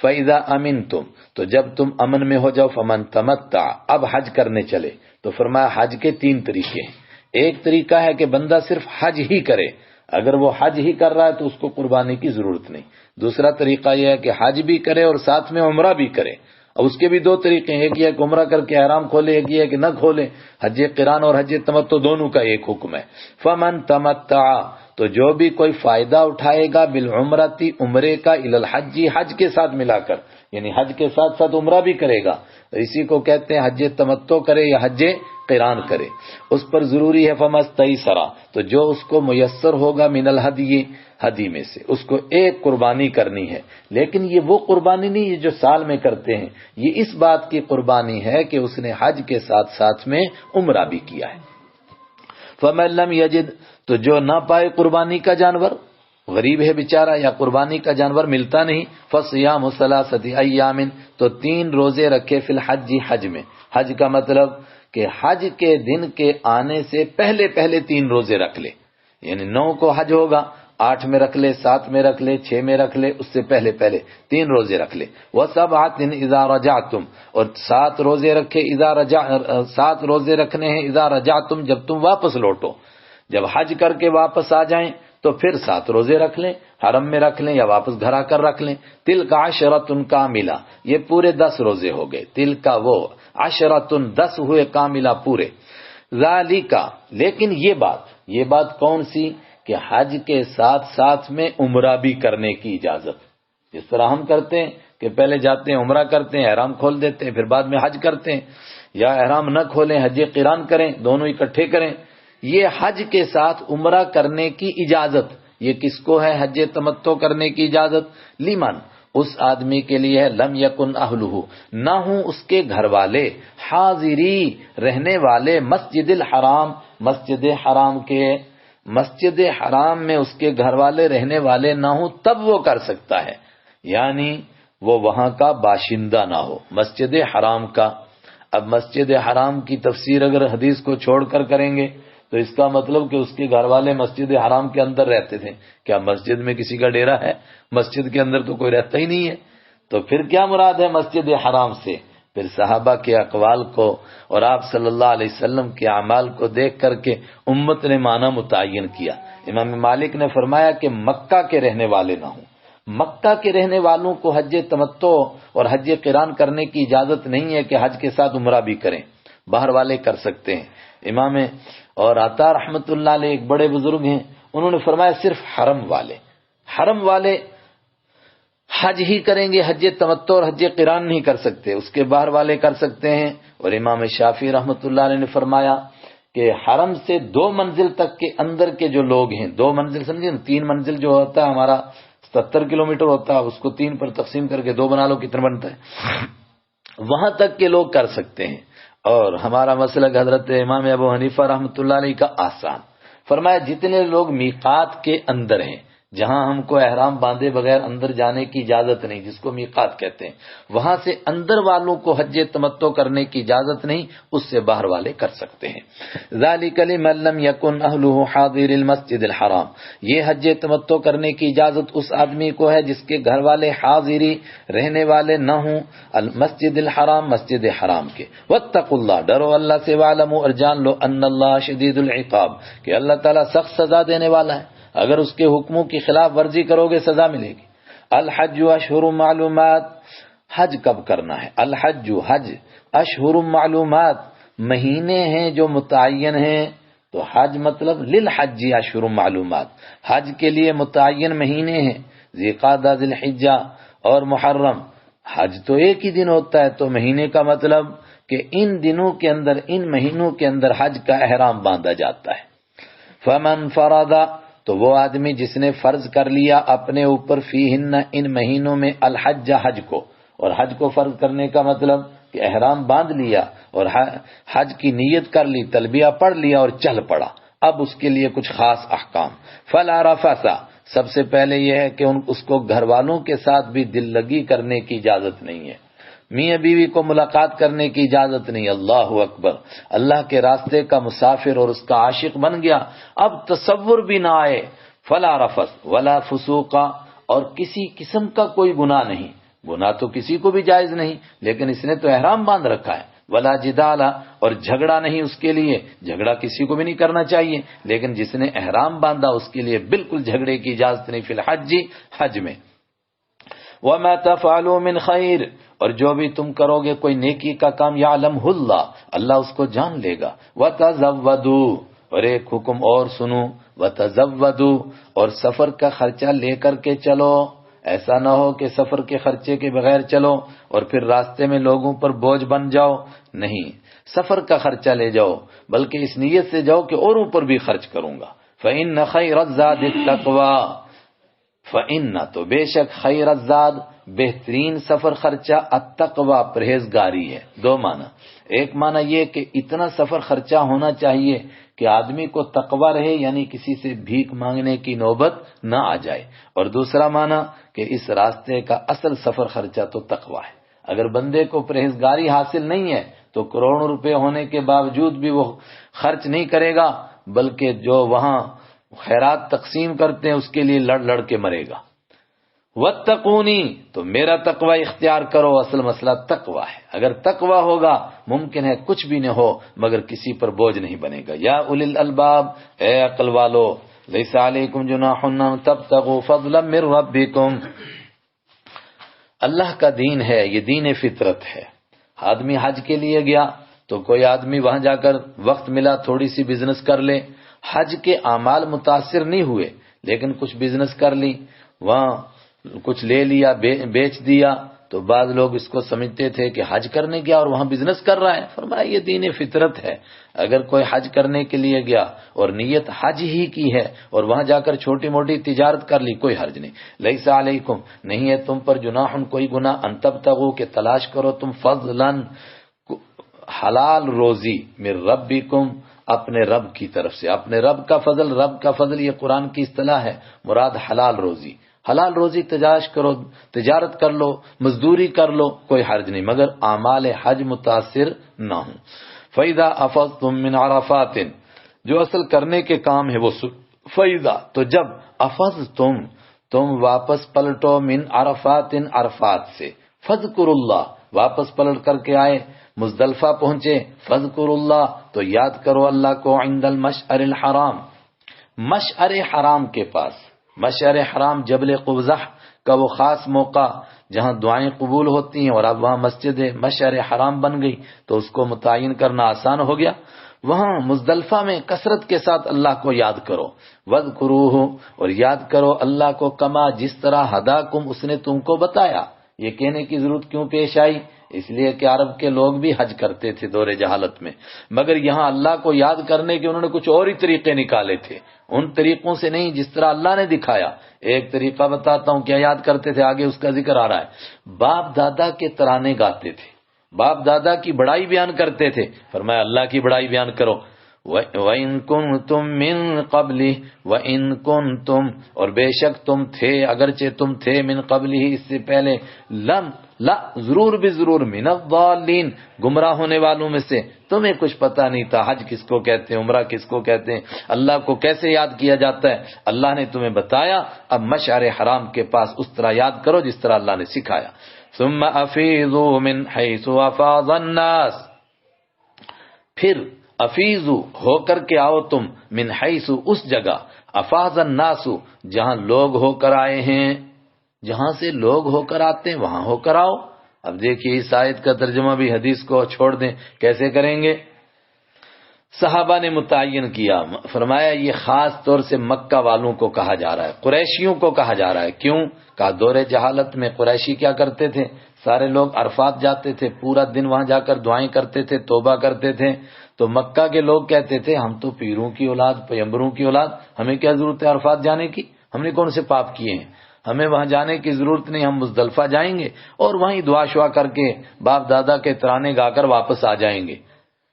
فَإِذَا أَمِنْتُمْ، تو جب تم امن میں ہو جاؤ. فَمَنْ تَمَتَّعَ، اب حج کرنے چلے. تو فرمایا حج کے 3 طریقے ہیں. ایک طریقہ ہے کہ بندہ صرف حج ہی کرے، اگر وہ حج ہی کر رہا ہے تو اس کو قربانی کی ضرورت نہیں۔ دوسرا طریقہ یہ ہے کہ حج بھی کرے اور ساتھ میں عمرہ بھی کرے، اور اس کے بھی دو طریقے ہیں، ایک یہ کہ عمرہ کر کے احرام کھولے، ایک یہ کہ نہ کھولے۔ حج قران اور حج تمتع دونوں کا ایک حکم ہے۔ فمن تمتع، تو جو بھی کوئی فائدہ اٹھائے گا بالعمرتی، عمرے کا، الی الحج، حج کے ساتھ ملا کر، یعنی حج کے ساتھ ساتھ عمرہ بھی کرے گا، اسی کو کہتے ہیں حج تمتع کرے یا حج قران کرے، اس پر ضروری ہے فمستیسر، تو جو اس کو میسر ہوگا من الہدی، ہدی میں سے اس کو ایک قربانی کرنی ہے، لیکن یہ وہ قربانی نہیں ہے جو سال میں کرتے ہیں، یہ اس بات کی قربانی ہے کہ اس نے حج کے ساتھ ساتھ میں عمرہ بھی کیا ہے۔ فمن لم یجد، تو جو نہ پائے قربانی کا جانور، غریب ہے بیچارہ یا قربانی کا جانور ملتا نہیں، فصیام ثلاثۃ ایام، تو 3 روزے رکھے فی الحج، حج میں۔ حج کا مطلب کہ حج کے دن کے آنے سے پہلے 3 روزے رکھ لے، یعنی 9 کو حج ہوگا، 8 میں رکھ لے، 7 میں رکھ لے، 6 میں رکھ لے، اس سے پہلے 3 روزے رکھ لے۔ وَسَبْعَةٍ إِذَا رَجَعْتُمْ، اور 7 روزے رکھے، 7 روزے رکھنے ہیں اذا رجعتم، جب تم واپس لوٹو، جب حج کر کے واپس آ جائیں تو پھر 7 روزے رکھ لیں، حرم میں رکھ لیں یا واپس گھر آ کر رکھ لیں۔ تِلْکَ عَشْرَةٌ کاملہ، یہ پورے 10 روزے ہو گئے، تِلْکَ وہ، عشرۃ 10 ہوئے کاملہ پورے۔ ذَلِکَ، لیکن یہ بات کون سی، کہ حج کے ساتھ ساتھ میں عمرہ بھی کرنے کی اجازت، جس طرح ہم کرتے ہیں کہ پہلے جاتے ہیں عمرہ کرتے ہیں، احرام کھول دیتے ہیں، پھر بعد میں حج کرتے ہیں، یا احرام نہ کھولیں حج قران کریں، دونوں اکٹھے کریں۔ یہ حج کے ساتھ عمرہ کرنے کی اجازت، یہ کس کو ہے حج تمتع کرنے کی اجازت؟ لیمن، اس آدمی کے لیے ہے، لم یکن اہلہ، نہ ہوں اس کے گھر والے، حاضری، رہنے والے، مسجد الحرام، مسجد حرام کے، مسجد حرام میں اس کے گھر والے رہنے والے نہ ہوں، تب وہ کر سکتا ہے، یعنی وہ وہاں کا باشندہ نہ ہو، مسجد حرام کا۔ اب مسجد حرام کی تفسیر اگر حدیث کو چھوڑ کر کریں گے تو اس کا مطلب کہ اس کے گھر والے مسجد حرام کے اندر رہتے تھے، کیا مسجد میں کسی کا ڈیرا ہے؟ مسجد کے اندر تو کوئی رہتا ہی نہیں ہے، تو پھر کیا مراد ہے مسجد حرام سے؟ پھر صحابہ کے اقوال کو اور آپ صلی اللہ علیہ وسلم کے اعمال کو دیکھ کر کے امت نے معنی متعین کیا۔ امام مالک نے فرمایا کہ مکہ کے رہنے والے نہ ہوں، مکہ کے رہنے والوں کو حج تمتع اور حج قران کرنے کی اجازت نہیں ہے کہ حج کے ساتھ عمرہ بھی کریں، باہر والے کر سکتے ہیں۔ امام اور عطا رحمت اللہ علیہ ایک بڑے بزرگ ہیں، انہوں نے فرمایا صرف حرم والے حج ہی کریں گے، حج تمتع اور حج قران نہیں کر سکتے، اس کے باہر والے کر سکتے ہیں۔ اور امام شافعی رحمت اللہ علیہ نے فرمایا کہ حرم سے 2 منزل تک کے اندر کے جو لوگ ہیں، 2 منزل سمجھے، 3 منزل جو ہوتا ہے ہمارا 70 کلومیٹر ہوتا ہے، اس کو 3 پر تقسیم کر کے 2 بنا لو، کتنا بنتا ہے؟ وہاں تک کے لوگ کر سکتے ہیں۔ اور ہمارا مسلک حضرت امام ابو حنیفہ رحمۃ اللہ علیہ کا آسان، فرمایا جتنے لوگ میقات کے اندر ہیں، جہاں ہم کو احرام باندھے بغیر اندر جانے کی اجازت نہیں، جس کو میقات کہتے ہیں، وہاں سے اندر والوں کو حج تمتع کرنے کی اجازت نہیں، اس سے باہر والے کر سکتے ہیں۔ ذالک لمن لم یکن اہلہ حاضر المسجد الحرام، یہ حج تمتع کرنے کی اجازت اس آدمی کو ہے جس کے گھر والے حاضری، رہنے والے نہ ہوں، المسجد الحرام، مسجد حرام کے۔ واتقوا اللہ، ڈرو اللہ سے، وعلموا، اور جان لو، ان اللہ شدید العقاب، کہ اللہ تعالیٰ سخت سزا دینے والا ہے، اگر اس کے حکموں کی خلاف ورزی کرو گے سزا ملے گی۔ الحج اشہر معلومات، حج کب کرنا ہے؟ الحج، حج، اشہر معلومات، مہینے ہیں جو متعین ہیں، تو حج مطلب للحج اشہر معلومات، حج کے لیے متعین مہینے ہیں، ذی قعدہ، ذی الحجہ اور محرم۔ حج تو ایک ہی دن ہوتا ہے، تو مہینے کا مطلب کہ ان دنوں کے اندر، ان مہینوں کے اندر حج کا احرام باندھا جاتا ہے۔ فمن فرض، تو وہ آدمی جس نے فرض کر لیا اپنے اوپر، فیہن، ان مہینوں میں، الحج، حج کو، اور حج کو فرض کرنے کا مطلب کہ احرام باندھ لیا اور حج کی نیت کر لی، تلبیہ پڑھ لیا اور چل پڑا، اب اس کے لیے کچھ خاص احکام۔ فلا رفث، سب سے پہلے یہ ہے کہ اس کو گھر والوں کے ساتھ بھی دل لگی کرنے کی اجازت نہیں ہے، میاں بیوی کو ملاقات کرنے کی اجازت نہیں۔ اللہ اکبر، اللہ کے راستے کا مسافر اور اس کا عاشق بن گیا، اب تصور بھی نہ آئے۔ فلا رفث ولا فسوق، اور کسی قسم کا کوئی گناہ نہیں، گناہ تو کسی کو بھی جائز نہیں، لیکن اس نے تو احرام باندھ رکھا ہے، ولا جدالا، اور جھگڑا نہیں اس کے لیے، جھگڑا کسی کو بھی نہیں کرنا چاہیے، لیکن جس نے احرام باندھا اس کے لیے بالکل جھگڑے کی اجازت نہیں، فی الحج، حج میں۔ وما تفعلوا من خیر، اور جو بھی تم کرو گے کوئی نیکی کا کام، یعلمہ اللہ، اللہ اس کو جان لے گا۔ وتزودوا، اور ایک حکم اور سنو، وتزودوا، اور سفر کا خرچہ لے کر کے چلو، ایسا نہ ہو کہ سفر کے خرچے کے بغیر چلو اور پھر راستے میں لوگوں پر بوجھ بن جاؤ، نہیں، سفر کا خرچہ لے جاؤ، بلکہ اس نیت سے جاؤ کہ اوروں پر بھی خرچ کروں گا۔ فإن خیر الزاد التقوی، فإن، تو بے شک، خیر الزاد، بہترین سفر خرچہ، التقوی، پرہیزگاری ہے۔ دو معنی، ایک معنی یہ کہ اتنا سفر خرچہ ہونا چاہیے کہ آدمی کو تقوی رہے، یعنی کسی سے بھیک مانگنے کی نوبت نہ آ جائے، اور دوسرا معنی کہ اس راستے کا اصل سفر خرچہ تو تقوی ہے۔ اگر بندے کو پرہیزگاری حاصل نہیں ہے تو کروڑوں روپے ہونے کے باوجود بھی وہ خرچ نہیں کرے گا، بلکہ جو وہاں خیرات تقسیم کرتے ہیں اس کے لیے لڑ لڑ کے مرے گا۔ واتقونی، تو میرا تقوی اختیار کرو، اصل مسئلہ تقوی ہے۔ اگر تقوی ہوگا ممکن ہے کچھ بھی نہ ہو مگر کسی پر بوجھ نہیں بنے گا۔ یا اولی الالباب، اے عقل والو، لیس علیکم جناح ان تبتغوا فضلا من ربکم، اللہ کا دین ہے، یہ دین فطرت ہے۔ آدمی حج کے لیے گیا تو کوئی آدمی وہاں جا کر وقت ملا تھوڑی سی بزنس کر لے، حج کے اعمال متاثر نہیں ہوئے لیکن کچھ بزنس کر لی، وہاں کچھ لے لیا، بیچ دیا، تو بعض لوگ اس کو سمجھتے تھے کہ حج کرنے گیا اور وہاں بزنس کر رہا ہے۔ فرمایا یہ دین فطرت ہے، اگر کوئی حج کرنے کے لیے گیا اور نیت حج ہی کی ہے اور وہاں جا کر چھوٹی موٹی تجارت کر لی، کوئی حرج نہیں۔ لیس علیکم، نہیں ہے تم پر، جناح، کوئی گناہ، ان تبتغوا، کہ تلاش کرو تم، فضلا، حلال روزی، من ربکم، اپنے رب کی طرف سے، اپنے رب کا فضل، رب کا فضل یہ قرآن کی اصطلاح ہے، مراد حلال روزی، حلال روزی تلاش کرو، تجارت کر لو، مزدوری کر لو، کوئی حرج نہیں، مگر اعمال حج متاثر نہ ہوں۔ فَإِذَا أَفَضْتُم مِّنْ عَرَفَاتٍ، جو اصل کرنے کے کام ہے وہ فَإِذَا، تو جب، أَفَضْتُم، تم واپس پلٹو، من عرفات، عرفات سے، فَاذْكُرُوا اللَّهَ، واپس پلٹ کر کے آئے، مزدلفہ پہنچے، فَاذْكُرُوا اللَّهَ، تو یاد کرو اللہ کو، عند المشعر الحرام، مشعر حرام کے پاس۔ مشعر حرام جبل قبضہ کا وہ خاص موقع جہاں دعائیں قبول ہوتی ہیں، اور اب وہاں مسجد مشعر حرام بن گئی تو اس کو متعین کرنا آسان ہو گیا۔ وہاں مزدلفہ میں کثرت کے ساتھ اللہ کو یاد کرو، وَاذْكُرُوهُ، اور یاد کرو اللہ کو، کما، جس طرح، ہداکم، اس نے تم کو بتایا۔ یہ کہنے کی ضرورت کیوں پیش آئی؟ اس لیے کہ عرب کے لوگ بھی حج کرتے تھے دور جہالت میں، مگر یہاں اللہ کو یاد کرنے کے انہوں نے کچھ اور ہی طریقے نکالے تھے، ان طریقوں سے نہیں جس طرح اللہ نے دکھایا۔ ایک طریقہ بتاتا ہوں کیا یاد کرتے تھے، آگے اس کا ذکر آ رہا ہے۔ باپ دادا کے ترانے گاتے تھے، باپ دادا کی بڑائی بیان کرتے تھے، فرمایا اللہ کی بڑائی بیان کرو۔ وَإِن كُنتُم مِّن قَبْلِهِ، وَإِن كُنتُم، اور بے شک تم تھے، اگرچہ تم تھے، من قبلہ، اس سے پہلے، لا، ضرور بھی ضرور، من الضالین، گمراہ ہونے والوں میں سے، تمہیں کچھ پتہ نہیں تھا حج کس کو کہتے ہیں، عمرہ کس کو کہتے ہیں، اللہ کو کیسے یاد کیا جاتا ہے، اللہ نے تمہیں بتایا، اب مشعر حرام کے پاس اس طرح یاد کرو جس طرح اللہ نے سکھایا۔ ثم افیضوا من حیث افاض الناس، پھر افیضو، ہو کر کے آؤ تم، من حیث، اس جگہ، افاض الناس، جہاں لوگ ہو کر آئے ہیں، جہاں سے لوگ ہو کر آتے ہیں وہاں ہو کر آؤ۔ اب دیکھیے اس آیت کا ترجمہ بھی حدیث کو چھوڑ دیں، کیسے کریں گے؟ صحابہ نے متعین کیا، فرمایا یہ خاص طور سے مکہ والوں کو کہا جا رہا ہے، قریشیوں کو کہا جا رہا ہے۔ کیوں؟ کہا دور جہالت میں قریشی کیا کرتے تھے، سارے لوگ عرفات جاتے تھے، پورا دن وہاں جا کر دعائیں کرتے تھے، توبہ کرتے تھے، تو مکہ کے لوگ کہتے تھے ہم تو پیروں کی اولاد، پیغمبروں کی اولاد، ہمیں کیا ضرورت ہے عرفات جانے کی، ہم نے کون سے پاپ کیے ہیں، ہمیں وہاں جانے کی ضرورت نہیں، ہم مزدلفہ جائیں گے اور وہیں دعا شعا کر کے باپ دادا کے ترانے گا کر واپس آ جائیں گے۔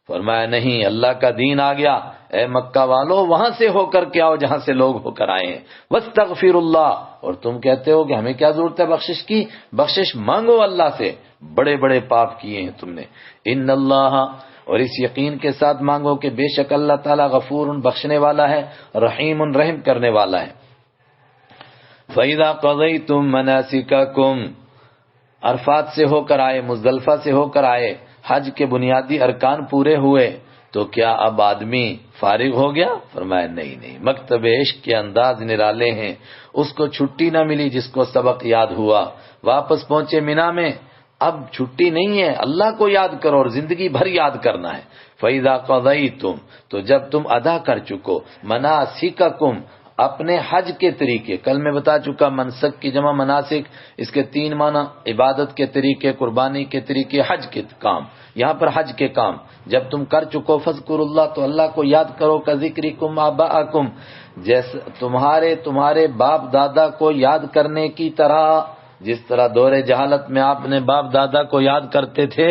فرمایا نہیں، اللہ کا دین آ گیا، اے مکہ والو وہاں سے ہو کر کے آؤ جہاں سے لوگ ہو کر آئے ہیں، واستغفر اللہ، اور تم کہتے ہو کہ ہمیں کیا ضرورت ہے بخشش کی، بخشش مانگو اللہ سے، بڑے بڑے پاپ کیے ہیں تم نے، ان اللہ، اور اس یقین کے ساتھ مانگو کہ بے شک اللہ تعالیٰ غفور، بخشنے والا ہے، رحیم، رحم کرنے والا ہے۔ فَإِذَا قَضَيْتُم مَنَاسِكَكُمْ، عرفات سے ہو کر آئے، مزدلفہ سے ہو کر آئے، حج کے بنیادی ارکان پورے ہوئے تو کیا اب آدمی فارغ ہو گیا؟ فرمایا نہیں، مکتب عشق کے انداز نرالے ہیں. اس کو چھٹی نہ ملی جس کو سبق یاد ہوا، واپس پہنچے مینا میں. اب چھٹی نہیں ہے، اللہ کو یاد کرو اور زندگی بھر یاد کرنا ہے. فَإِذَا قَضَيْتُمْ، تو جب تم ادا کر چکو، مَنَاسِكَكُمْ، اپنے حج کے طریقے. کل میں بتا چکا منسک کی جمع مناسک، اس کے 3 معنی: عبادت کے طریقے، قربانی کے طریقے، حج کے کام. یہاں پر حج کے کام جب تم کر چکو، فَاذْكُرُوا اللَّهَ، تو اللہ کو یاد کرو. كَذِكْرِكُمْ آبَاءَكُمْ، جیسے تمہارے باپ دادا کو یاد کرنے کی طرح. جس طرح دور جہالت میں آپ نے باپ دادا کو یاد کرتے تھے،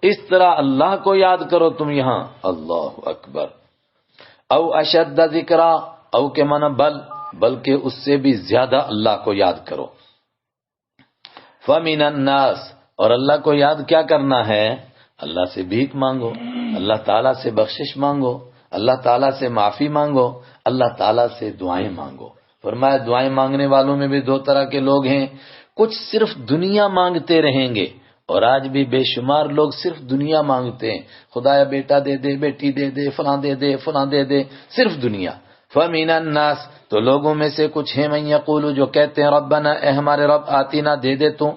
اس طرح اللہ کو یاد کرو تم یہاں. اللہ اکبر. او اشد ذکرا، او کے معنی بلکہ اس سے بھی زیادہ اللہ کو یاد کرو. فَمِنَ النَّاسِ، اور اللہ کو یاد کیا کرنا ہے؟ اللہ سے بھیک مانگو، اللہ تعالیٰ سے بخشش مانگو، اللہ تعالیٰ سے معافی مانگو، اللہ تعالیٰ سے دعائیں مانگو. فرمایا دعائیں مانگنے والوں میں بھی 2 طرح کے لوگ ہیں. کچھ صرف دنیا مانگتے رہیں گے، اور آج بھی بے شمار لوگ صرف دنیا مانگتے ہیں. خدایا بیٹا دے دے، بیٹی دے دے، فلاں دے دے، فلاں دے دے، صرف دنیا. فَمِنَ النَّاسِ، تو لوگوں میں سے کچھ ہیں من یقول، جو کہتے ہیں ربنا، اے ہمارے رب، آتینا، دے دے تو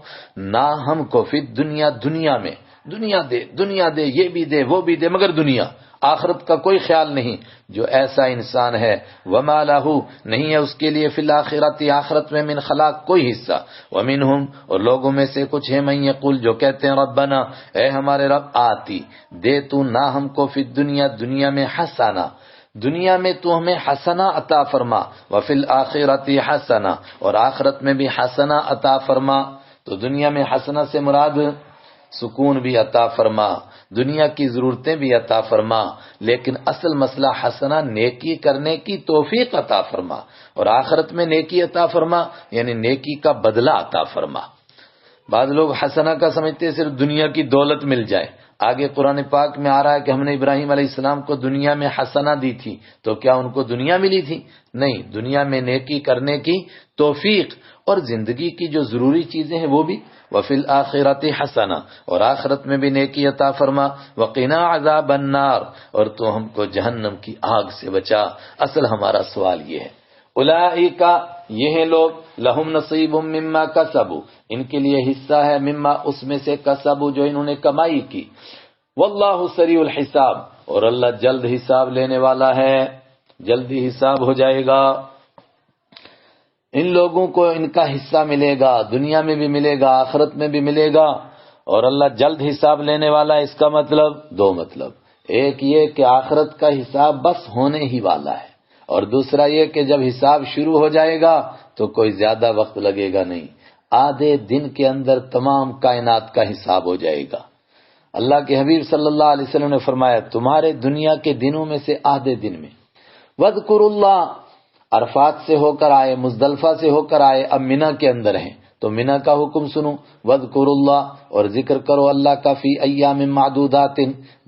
نہ ہم کو فی دنیا میں، دنیا دے، یہ بھی دے وہ بھی دے، مگر دنیا، آخرت کا کوئی خیال نہیں. جو ایسا انسان ہے وما لہ، نہیں ہے اس کے لیے فی الآخرۃ، آخرت میں من خلاق کوئی حصہ. ومنہم، اور لوگوں میں سے کچھ ہیں من یقول، جو کہتے ہیں ربنا، اے ہمارے رب، آتی، دے تو نہ ہم کو فی دنیا میں حسنہ، دنیا میں تو ہمیں حسنہ عطا فرما، وفی الآخرۃ حسنہ، اور آخرت میں بھی حسنہ عطا فرما. تو دنیا میں حسنہ سے مراد سکون بھی عطا فرما، دنیا کی ضرورتیں بھی عطا فرما، لیکن اصل مسئلہ حسنہ نیکی کرنے کی توفیق عطا فرما، اور آخرت میں نیکی عطا فرما یعنی نیکی کا بدلہ عطا فرما. بعض لوگ حسنہ کا سمجھتے ہیں صرف دنیا کی دولت مل جائے. آگے قرآن پاک میں آ رہا ہے کہ ہم نے ابراہیم علیہ السلام کو دنیا میں حسنہ دی تھی، تو کیا ان کو دنیا ملی تھی؟ نہیں، دنیا میں نیکی کرنے کی توفیق اور زندگی کی جو ضروری چیزیں ہیں وہ بھی. وفی الآخرۃ حسنہ، اور آخرت میں بھی نیکی عطا فرما. وقنا عذاب النار، اور تو ہم کو جہنم کی آگ سے بچا. اصل ہمارا سوال یہ ہے. اولئک، یہ ہیں لوگ، لہم نصیب مما کسبوا، ان کے لیے حصہ ہے مما، اس میں سے کسبوا، جو انہوں نے کمائی کی. واللہ سریع الحساب، اور اللہ جلد حساب لینے والا ہے، جلدی حساب ہو جائے گا. ان لوگوں کو ان کا حصہ ملے گا، دنیا میں بھی ملے گا، آخرت میں بھی ملے گا، اور اللہ جلد حساب لینے والا ہے. اس کا مطلب 2 مطلب، ایک یہ کہ آخرت کا حساب بس ہونے ہی والا ہے، اور دوسرا یہ کہ جب حساب شروع ہو جائے گا تو کوئی زیادہ وقت لگے گا نہیں، آدھے دن کے اندر تمام کائنات کا حساب ہو جائے گا. اللہ کے حبیب صلی اللہ علیہ وسلم نے فرمایا تمہارے دنیا کے دنوں میں سے آدھے دن میں وَاذْكُرُوا اللَّهَ، عرفات سے ہو کر آئے، مزدلفہ سے ہو کر آئے، اب مینا کے اندر ہیں تو مینا کا حکم سنو. وَاذْكُرُوا اللَّهَ، اور ذکر کرو اللہ کا، فی ایام معدودات،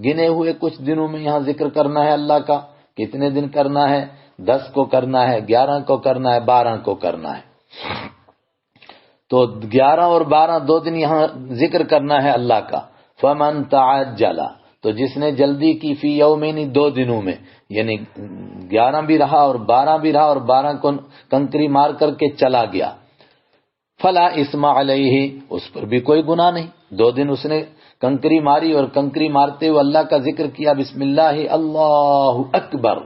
گنے ہوئے کچھ دنوں میں یہاں ذکر کرنا ہے اللہ کا. کتنے دن کرنا ہے؟ 10 کو کرنا ہے، 11 کو کرنا ہے، 12 کو کرنا ہے. تو 11 اور 12 2 دن یہاں ذکر کرنا ہے اللہ کا. فَمَن تَعَجَّلَ، تو جس نے جلدی کی، فی یومین، 2 دنوں میں، یعنی 11 بھی رہا اور 12 بھی رہا اور 12 کو کنکری مار کر کے چلا گیا، فلا اسم علیہ، اس پر بھی کوئی گناہ نہیں. 2 دن اس نے کنکری ماری اور کنکری مارتے ہوئے اللہ کا ذکر کیا، بسم اللہ اللہ اکبر،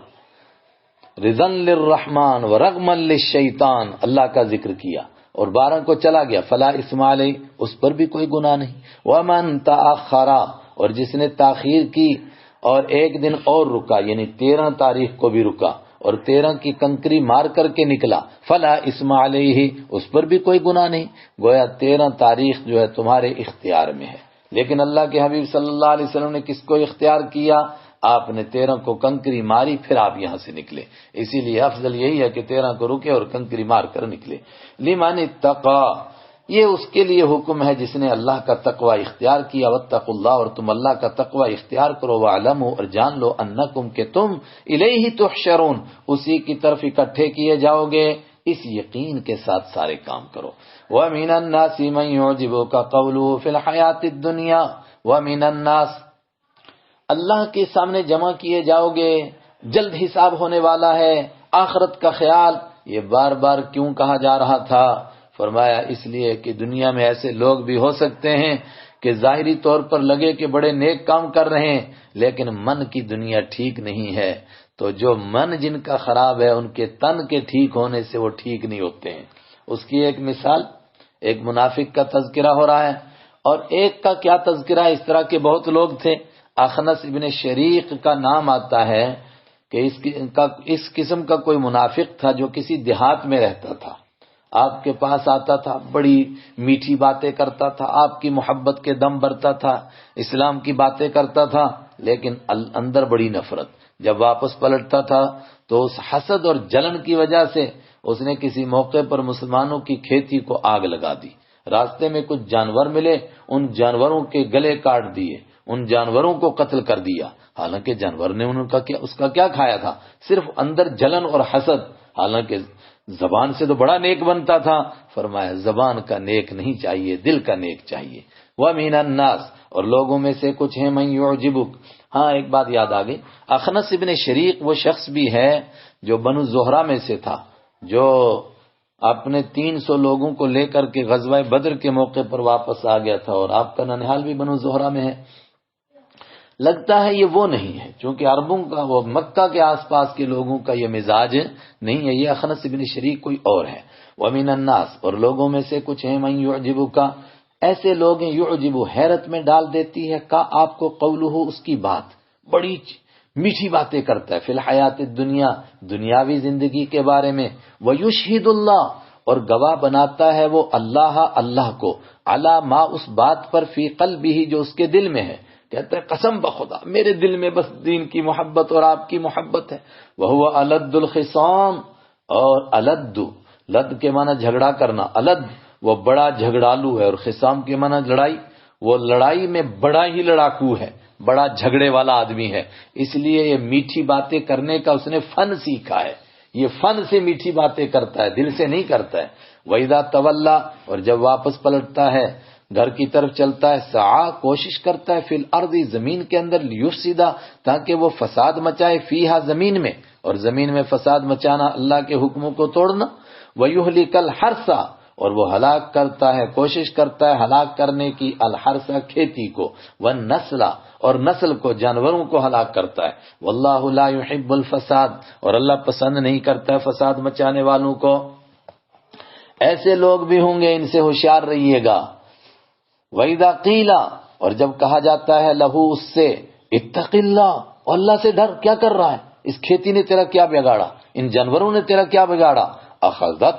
رضا للرحمن ورغما للشیطان، اللہ کا ذکر کیا، اور 12 کو چلا گیا، فلا اسم علیہ، اس پر بھی کوئی گناہ نہیں. ومن تأخر، اور جس نے تاخیر کی اور 1 دن اور رکا، یعنی 13 تاریخ کو بھی رکا اور 13 کی کنکری مار کر کے نکلا، فلا اسم علیہ، اس پر بھی کوئی گناہ نہیں. گویا 13 تاریخ جو ہے تمہارے اختیار میں ہے، لیکن اللہ کے حبیب صلی اللہ علیہ وسلم نے کس کو اختیار کیا؟ آپ نے 13 کو کنکری ماری، پھر آپ یہاں سے نکلے. اسی لیے افضل یہی ہے کہ 13 کو رکے اور کنکری مار کر نکلے. لمن اتقى، یہ اس کے لیے حکم ہے جس نے اللہ کا تقوی اختیار کیا. واتقوا اللہ، اور تم اللہ کا تقوی اختیار کرو. واعلموا، اور جان لو، انکم، کہ تم الیہ تحشرون، اسی کی طرف اکٹھے کیے جاؤ گے. اس یقین کے ساتھ سارے کام کرو. وَمِنَ النَّاسِ مَن يُعْجِبُكَ قَوْلُهُ فِي الْحَيَاةِ الدُّنْيَا وَمِنَ النَّاسِ اللہ کے سامنے جمع کیے جاؤ گے، جلد حساب ہونے والا ہے، آخرت کا خیال، یہ بار بار کیوں کہا جا رہا تھا؟ فرمایا اس لیے کہ دنیا میں ایسے لوگ بھی ہو سکتے ہیں کہ ظاہری طور پر لگے کہ بڑے نیک کام کر رہے ہیں لیکن من کی دنیا ٹھیک نہیں ہے، تو جو من جن کا خراب ہے ان کے تن کے ٹھیک ہونے سے وہ ٹھیک نہیں ہوتے ہیں۔ اس کی ایک مثال، ایک منافق کا تذکرہ ہو رہا ہے اور ایک کا کیا تذکرہ ہے، اس طرح کے بہت لوگ تھے۔ اخنس ابن شریق کا نام آتا ہے کہ اس قسم کا کوئی منافق تھا جو کسی دیہات میں رہتا تھا، آپ کے پاس آتا تھا، بڑی میٹھی باتیں کرتا تھا، آپ کی محبت کے دم بھرتا تھا، اسلام کی باتیں کرتا تھا، لیکن اندر بڑی نفرت۔ جب واپس پلٹتا تھا تو اس حسد اور جلن کی وجہ سے اس نے کسی موقع پر مسلمانوں کی کھیتی کو آگ لگا دی، راستے میں کچھ جانور ملے، ان جانوروں کے گلے کاٹ دیے، ان جانوروں کو قتل کر دیا، حالانکہ جانور نے اس کا کیا کھایا تھا، صرف اندر جلن اور حسد، حالانکہ زبان سے تو بڑا نیک بنتا تھا۔ فرمایا زبان کا نیک نہیں چاہیے، دل کا نیک چاہیے۔ وَمِنَ النَّاسِ اور لوگوں میں سے کچھ ہیں مَن يُعْجِبُكَ۔ ہاں ایک بات یاد آ گئی، اخنس ابن شریق وہ شخص بھی ہے جو بنو زہرہ میں سے تھا، جو اپنے 300 لوگوں کو لے کر کے غزوہ بدر کے موقع پر واپس آ گیا تھا، اور آپ کا ننہال بھی بنو زہرہ میں ہے۔ لگتا ہے یہ وہ نہیں ہے، چونکہ عربوں کا، وہ مکہ کے آس پاس کے لوگوں کا یہ مزاج نہیں ہے، یہ اخنس ابن شریق کوئی اور ہے۔ وَمِنَ النَّاسِ اور لوگوں میں سے کچھ ہیں مَن يُعْجِبُكَ، ایسے لوگ ہیں يُعْجِبُ حیرت میں ڈال دیتی ہے کا آپ کو قولہ اس کی بات، بڑی میٹھی باتیں کرتا ہے، فی الحیات الدنیا دنیاوی زندگی کے بارے میں، وَيُشْهِدُ اللَّهُ اور گواہ بناتا ہے وہ اللہ کو، علی ما اس بات پر فی قلبہ جو اس کے دل میں ہے، کہتا ہے قسم بخدا میرے دل میں بس دین کی محبت اور آپ کی محبت ہے۔ وَهُوَ أَلَدُّ الْخِصَامِ اور الد، لد کے معنی جھگڑا کرنا، الد وہ بڑا جھگڑالو ہے، اور خصام کے معنی لڑائی، وہ لڑائی میں بڑا ہی لڑاکو ہے، بڑا جھگڑے والا آدمی ہے، اس لیے یہ میٹھی باتیں کرنے کا اس نے فن سیکھا ہے، یہ فن سے میٹھی باتیں کرتا ہے، دل سے نہیں کرتا ہے۔ وَإِذَا تَوَلَّى اور جب واپس پلٹتا ہے، گھر کی طرف چلتا ہے، سعی کوشش کرتا ہے، فی الارض زمین کے اندر، لیفسد تاکہ وہ فساد مچائے، فیہا زمین میں، اور زمین میں فساد مچانا اللہ کے حکموں کو توڑنا، ویہلک الحرث اور وہ ہلاک کرتا ہے، کوشش کرتا ہے ہلاک کرنے کی، الحرث کھیتی کو، والنسل اور نسل کو، جانوروں کو ہلاک کرتا ہے، واللہ لا يحب الفساد اور اللہ پسند نہیں کرتا ہے فساد مچانے والوں کو۔ ایسے لوگ بھی ہوں گے، ان سے ہوشیار رہیے گا۔ وَإِذَا قِيلَ اور جب کہا جاتا ہے لہو اس سے، اتق اللہ اور اللہ سے ڈر، کیا کر رہا ہے، اس کھیتی نے تیرا کیا بگاڑا، ان جانوروں نے تیرا کیا بگاڑا، اخذتہ